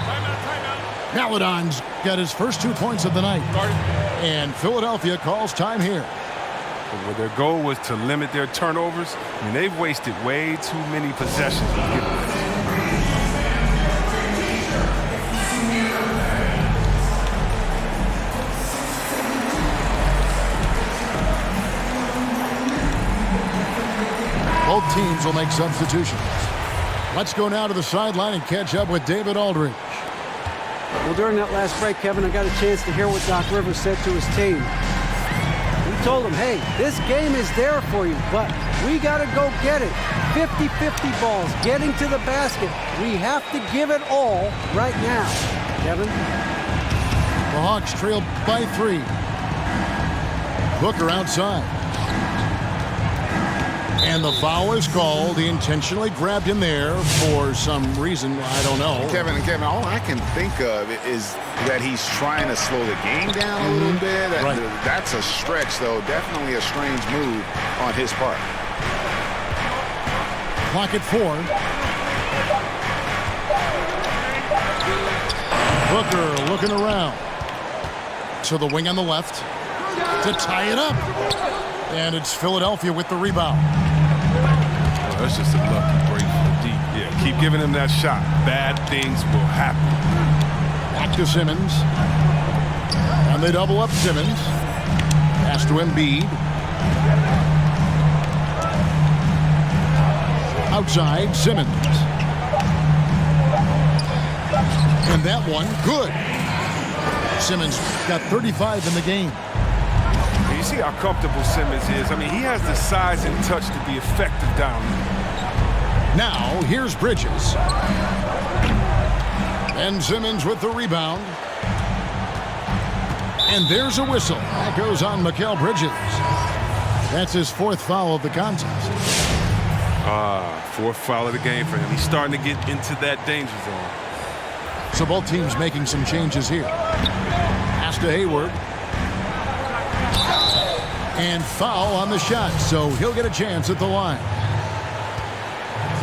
Maledon's got his first 2 points of the night. And Philadelphia calls time here. But their goal was to limit their turnovers. I mean, they've wasted way too many possessions to get this. Both teams will make substitutions. Let's go now to the sideline and catch up with David Aldridge. Well, during that last break, Kevin, I got a chance to hear what Doc Rivers said to his team. He told them, hey, this game is there for you, but we got to go get it. 50-50 balls, getting to the basket. We have to give it all right now. Kevin? The Hawks trail by 3. Booker outside. And the foul is called. He intentionally grabbed him there for some reason. I don't know. Kevin, all I can think of is that he's trying to slow the game down a little bit. Right. That's a stretch, though. Definitely a strange move on his part. Clock at 4. Booker looking around. To the wing on the left. To tie it up. And it's Philadelphia with the rebound. Well, that's just a lucky break from deep. Yeah, keep giving him that shot. Bad things will happen. Back to Simmons. And they double up Simmons. Pass to Embiid. Outside, Simmons. And that one, good. Simmons got 35 in the game. You see how comfortable Simmons is. I mean, he has the size and touch to be effective down there. Now, here's Bridges. And Simmons with the rebound. And there's a whistle. That goes on Mikal Bridges. That's his 4th foul of the contest. 4th foul of the game for him. He's starting to get into that danger zone. So both teams making some changes here. Pass to Hayward. And foul on the shot, so he'll get a chance at the line.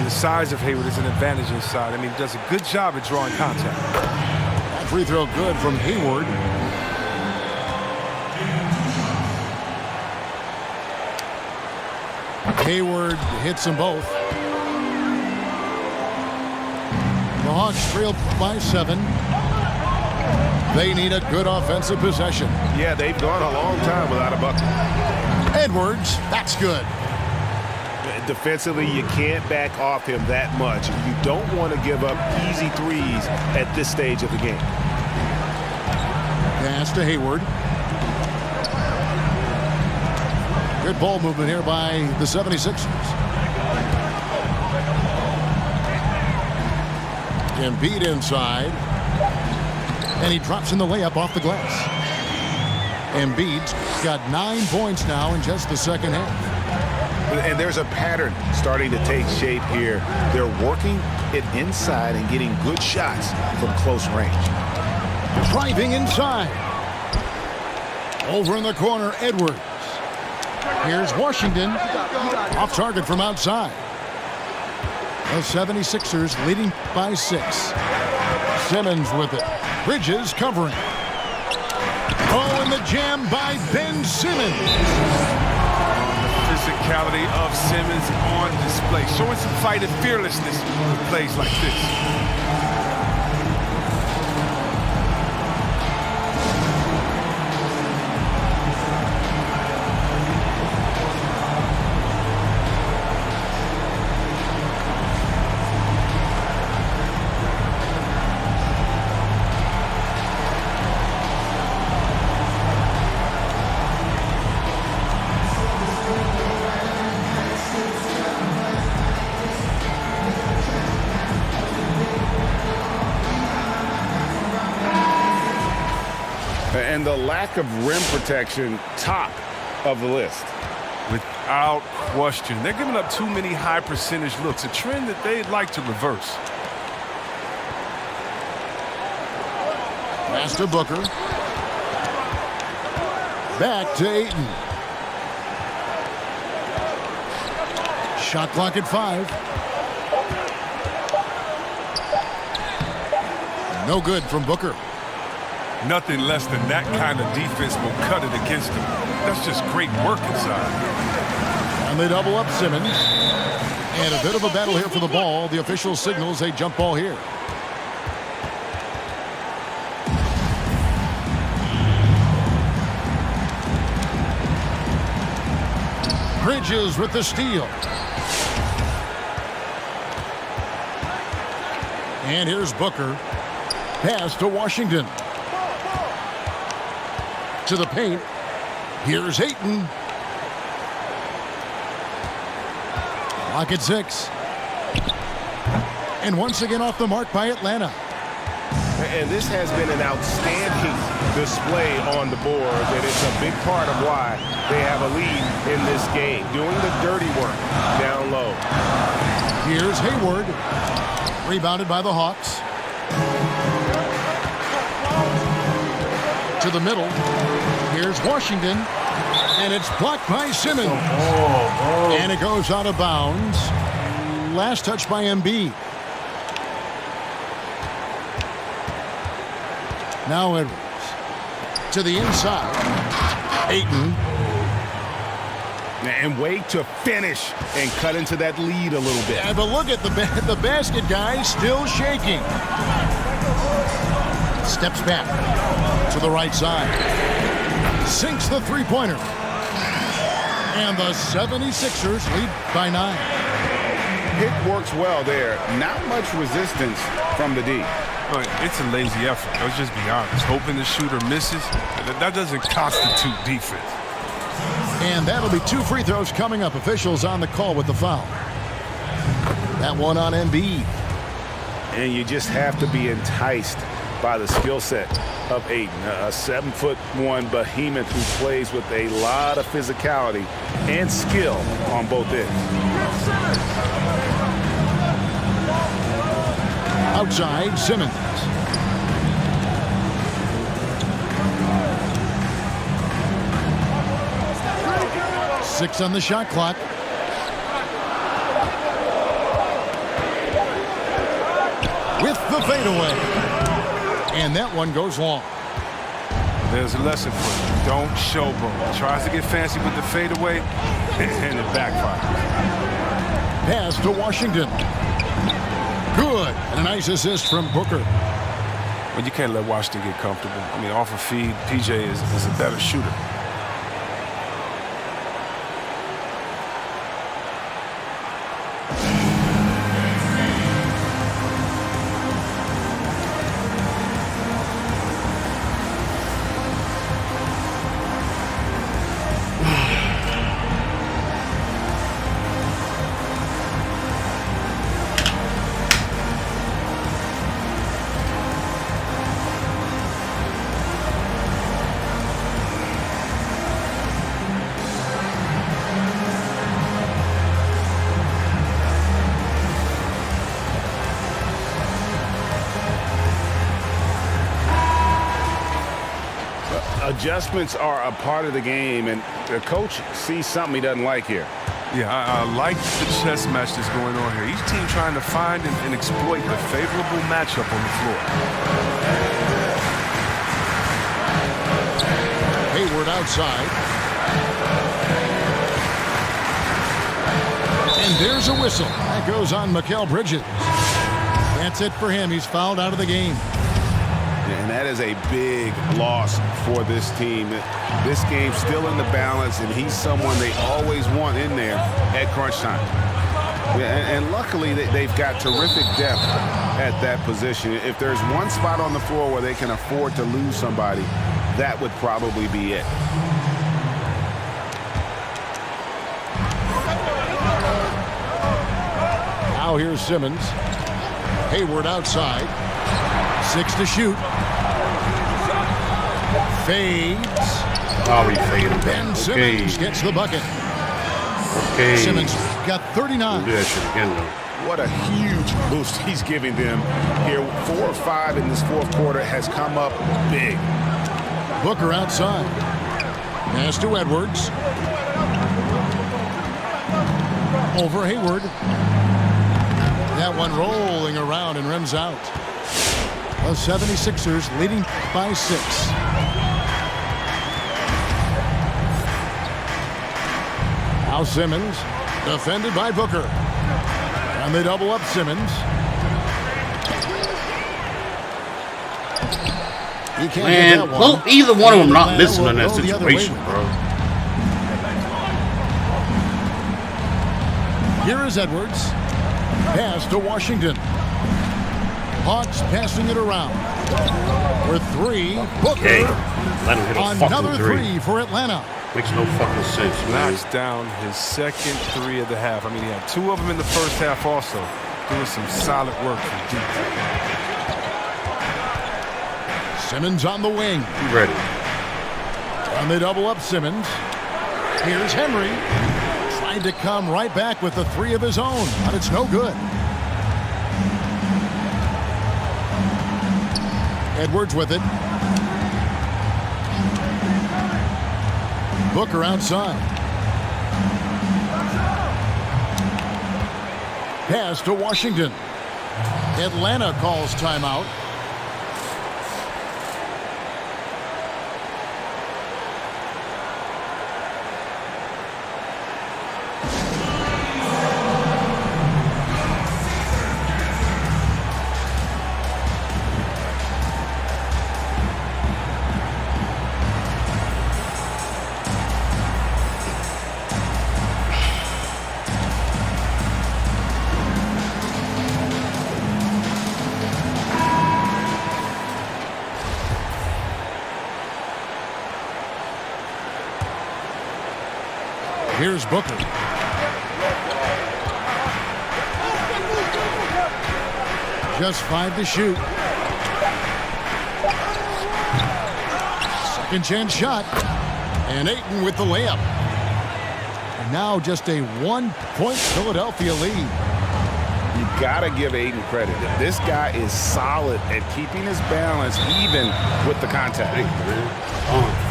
The size of Hayward is an advantage inside. I mean, he does a good job at drawing contact. That free throw good from Hayward. Hayward hits them both. The Hawks trail by 7. They need a good offensive possession. Yeah, they've gone a long time without a bucket. Edwards, that's good. Defensively, you can't back off him that much. You don't want to give up easy threes at this stage of the game. Pass to Hayward. Good ball movement here by the 76ers. Embiid inside. And he drops in the layup off the glass. Embiid's got 9 points now in just the second half. And there's a pattern starting to take shape here. They're working it inside and getting good shots from close range. Driving inside. Over in the corner, Edwards. Here's Washington. Off target from outside. The 76ers leading by 6. Simmons with it. Bridges covering. Oh, and the jam by Ben Simmons. Physicality of Simmons on display, showing some fight and fearlessness with plays like this. And the lack of rim protection, top of the list. Without question. They're giving up too many high percentage looks, a trend that they'd like to reverse. Pass to Booker. Back to Ayton. Shot clock at 5. No good from Booker. Nothing less than that kind of defense will cut it against them. That's just great work inside. And they double up Simmons. And a bit of a battle here for the ball. The official signals a jump ball here. Bridges with the steal. And here's Booker. Pass to Washington. To the paint. Here's Ayton. Clock at 6. And once again off the mark by Atlanta. And this has been an outstanding display on the board, and it's a big part of why they have a lead in this game, doing the dirty work down low. Here's Hayward. Rebounded by the Hawks. To the middle. Here's Washington. And it's blocked by Simmons. And it goes out of bounds. Last touch by Embiid. Now Edwards. To the inside. Ayton. And wait to finish and cut into that lead a little bit. Yeah, but look at the basket guy still shaking. Steps back to the right side. Sinks the three-pointer. And the 76ers lead by 9. It works well there. Not much resistance from the D. It's a lazy effort. Let's just be honest. Hoping the shooter misses, that doesn't constitute defense. And that'll be 2 free throws coming up. Officials on the call with the foul. That one on Embiid. And you just have to be enticed by the skill set of Ayton, a 7'1" behemoth who plays with a lot of physicality and skill on both ends. Outside, Simmons. Six on the shot clock. With the fadeaway. And that one goes long. There's a lesson for him. Don't showboat. Tries to get fancy with the fadeaway, and it backfires. Pass to Washington. Good. And a nice assist from Booker. But you can't let Washington get comfortable. I mean, off a feed, PJ is a better shooter. Adjustments are a part of the game, and the coach sees something he doesn't like here. Yeah, I like the chess match that's going on here. Each team trying to find and exploit the favorable matchup on the floor. Hayward outside. And there's a whistle. That goes on Mikal Bridges. That's it for him. He's fouled out of the game. And that is a big loss for this team. This game's still in the balance, and he's someone they always want in there at crunch time. And luckily, they've got terrific depth at that position. If there's one spot on the floor where they can afford to lose somebody, that would probably be it. Now here's Simmons. Hayward outside. 6 to shoot. Fades. Oh, he faded. Ben Simmons gets the bucket. Okay. Simmons got 39. Do that shit again, though. What a huge boost he's giving them here. 4 or 5 in this fourth quarter has come up big. Booker outside. Pass to Edwards. Over Hayward. That one rolling around and rims out. The 76ers leading by 6. Now Simmons, defended by Booker. And they double up Simmons. He can't get that one. Well, either one of them not missing in that situation, bro. Here is Edwards. Pass to Washington. Hawks passing it around. For 3, Booker. Okay. Let him hit a Another fucking three. for Atlanta. Makes no fucking sense, man. Knocks down his second 3 of the half. I mean, he had 2 of them in the first half also. Doing some solid work from deep. Simmons on the wing. He ready. And they double up Simmons. Here's Henry. Tried to come right back with the 3 of his own, but it's no good. Edwards with it. Booker outside. Pass to Washington. Atlanta calls timeout. Here's Booker. Just 5 to shoot. Second chance shot. And Ayton with the layup. And now just a 1-point Philadelphia lead. You gotta give Ayton credit. This guy is solid at keeping his balance even with the contact. Thank you, man.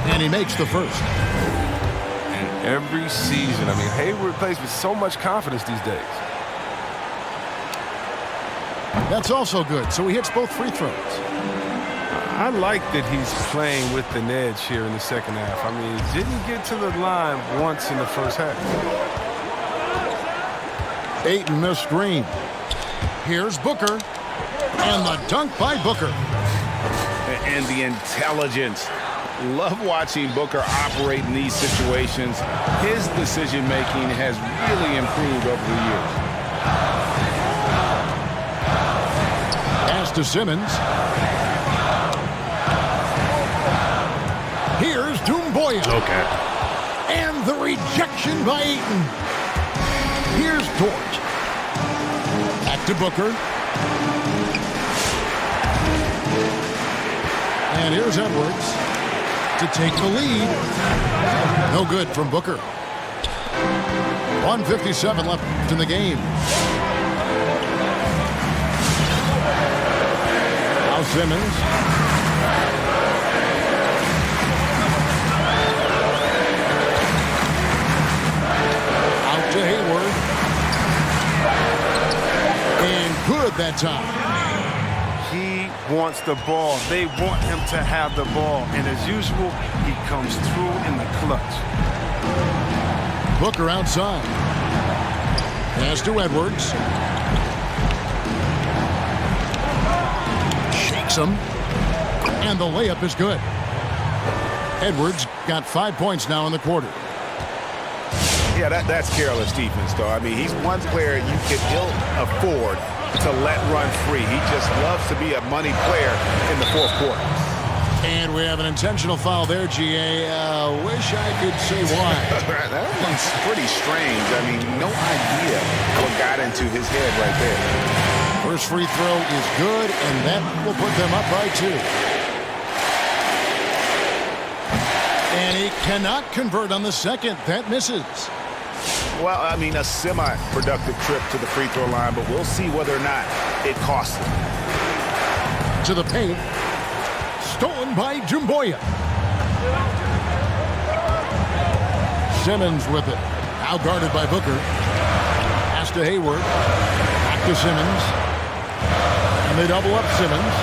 And he makes the first. And every season, I mean, Hayward plays with so much confidence these days. That's also good. So he hits both free throws. I like that he's playing with an edge here in the second half. I mean, he didn't get to the line once in the first half. Ayton the screen. Here's Booker. And the dunk by Booker. And the intelligence. Love watching Booker operate in these situations. His decision-making has really improved over the years. Pass to Simmons. Here's Doumbouya. Okay. And the rejection by Ayton. Here's Dort. Back to Booker. And here's Edwards to take the lead. No good from Booker. 1:57 left in the game. Now Simmons. Out to Hayward. And good that time. He wants the ball. They want him to have the ball. And as usual, he comes through in the clutch. Booker outside. Pass to Edwards. Shakes him. And the layup is good. Edwards got 5 points now in the quarter. Yeah, that's careless defense, though. I mean, he's one player you can ill afford to let run free. He just loves to be a money player in the fourth quarter. And we have an intentional foul there, GA. Wish I could say why. That one's pretty strange. I mean, no idea what got into his head right there. First free throw is good, and that will put them up by 2. And he cannot convert on the second. That misses. Well, I mean, a semi-productive trip to the free throw line, but we'll see whether or not it costs him. To the paint. Stolen by Doumbouya. Simmons with it. Now guarded by Booker. Pass to Hayward. Back to Simmons. And they double up Simmons.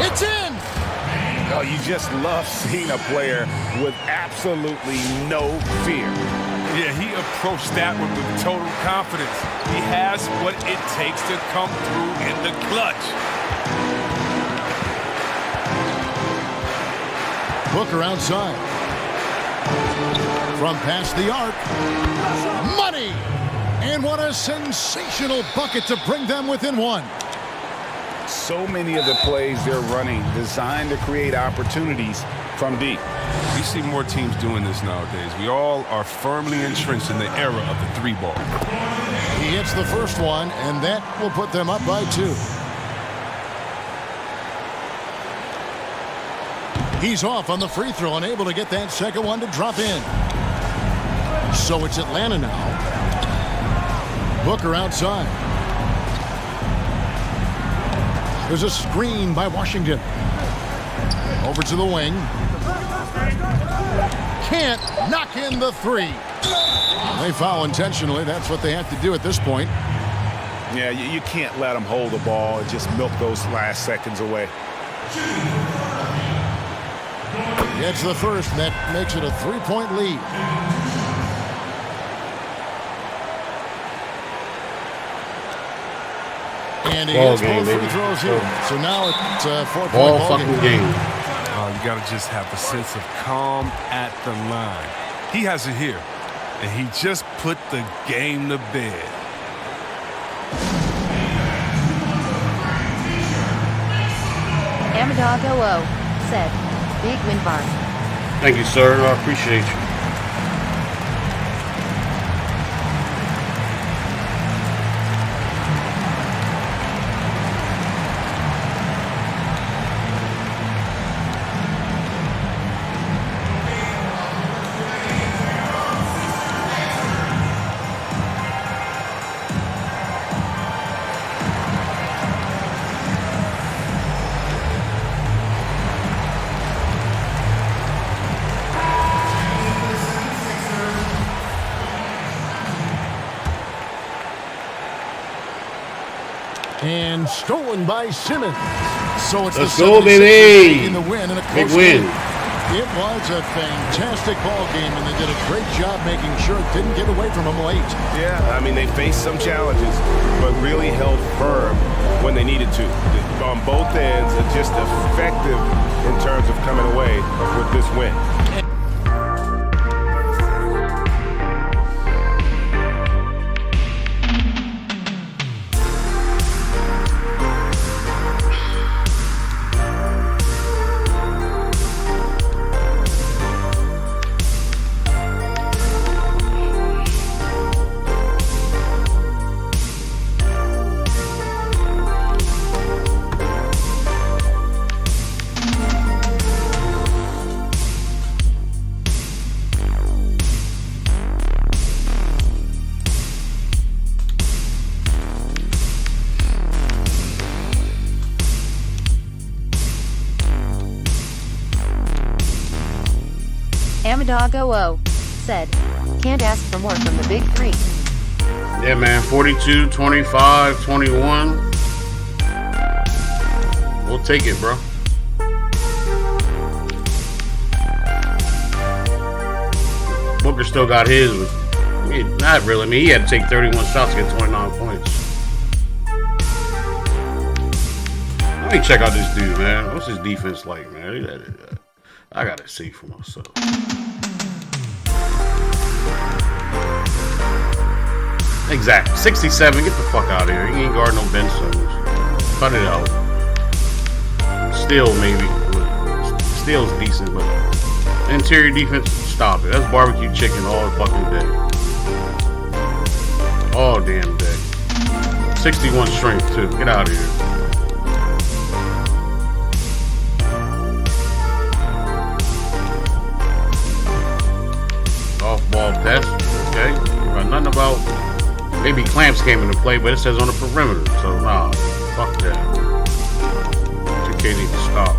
It's in! Oh, you just love seeing a player with absolutely no fear. Yeah, he approached that one with total confidence. He has what it takes to come through in the clutch. Booker outside. From past the arc. Money! And what a sensational bucket to bring them within 1. So many of the plays they're running designed to create opportunities from deep. We see more teams doing this nowadays. We all are firmly entrenched in the era of the 3-ball. He hits the first one, and that will put them up by 2. He's off on the free throw, unable to get that second one to drop in. So it's Atlanta now. Booker outside. There's a screen by Washington. Over to the wing. Can't knock in the 3. They foul intentionally. That's what they have to do at this point. Yeah, you can't let them hold the ball and just milk those last seconds away. Gets the first. That makes it a 3-point lead. And he hits both free throws here. So now it's a 4-point ball game. You got to just have a sense of calm at the line. He has it here, and he just put the game to bed. Amadago said, big win bar. Thank you, sir. I appreciate you. And stolen by Simmons. So it's Let's the go, baby. in the win and a Big close win. game. It was a fantastic ball game, and they did a great job making sure it didn't get away from them late. Yeah, I mean, they faced some challenges, but really held firm when they needed to. On both ends, are just effective in terms of coming away with this win. Amidago said, can't ask for more from the big three. Yeah, man. 42, 25, 21. We'll take it, bro. Booker still got his. Not really. I mean, he had to take 31 shots to get 29 points. Let me check out this dude, man. What's his defense like, man? I gotta see for myself. Exactly. 67. Get the fuck out of here. He ain't guarding no Ben Simmons. Cut it out. Still, maybe. Steel's decent, but interior defense, stop it. That's barbecue chicken all fucking day. All damn day. 61 strength, too. Get out of here. Off-ball test. Okay. Got nothing about... Maybe clamps came into play, but it says on the perimeter. So, nah. Fuck that. 2K needs to stop.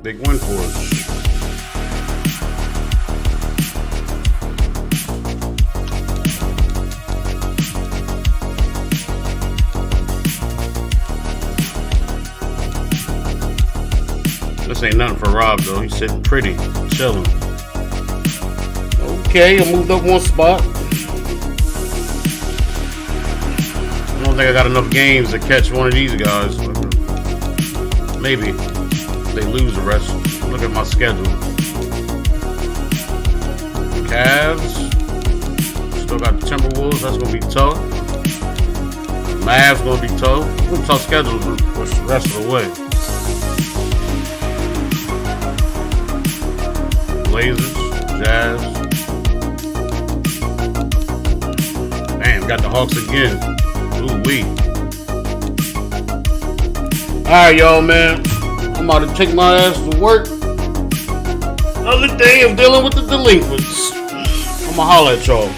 Big win for us. This ain't nothing for Rob, though. He's sitting pretty, chilling. Okay, I moved up one spot. I don't think I got enough games to catch one of these guys. Maybe. They lose the rest. Look at my schedule. Cavs. Still got the Timberwolves. That's going to be tough. Mavs going to be tough. Tough schedule the rest of the way. Blazers. Jazz. Damn, got the Hawks again. Ooh-wee. Alright, y'all, man. I'm about to take my ass to work. Another day of dealing with the delinquents. I'ma holler at y'all.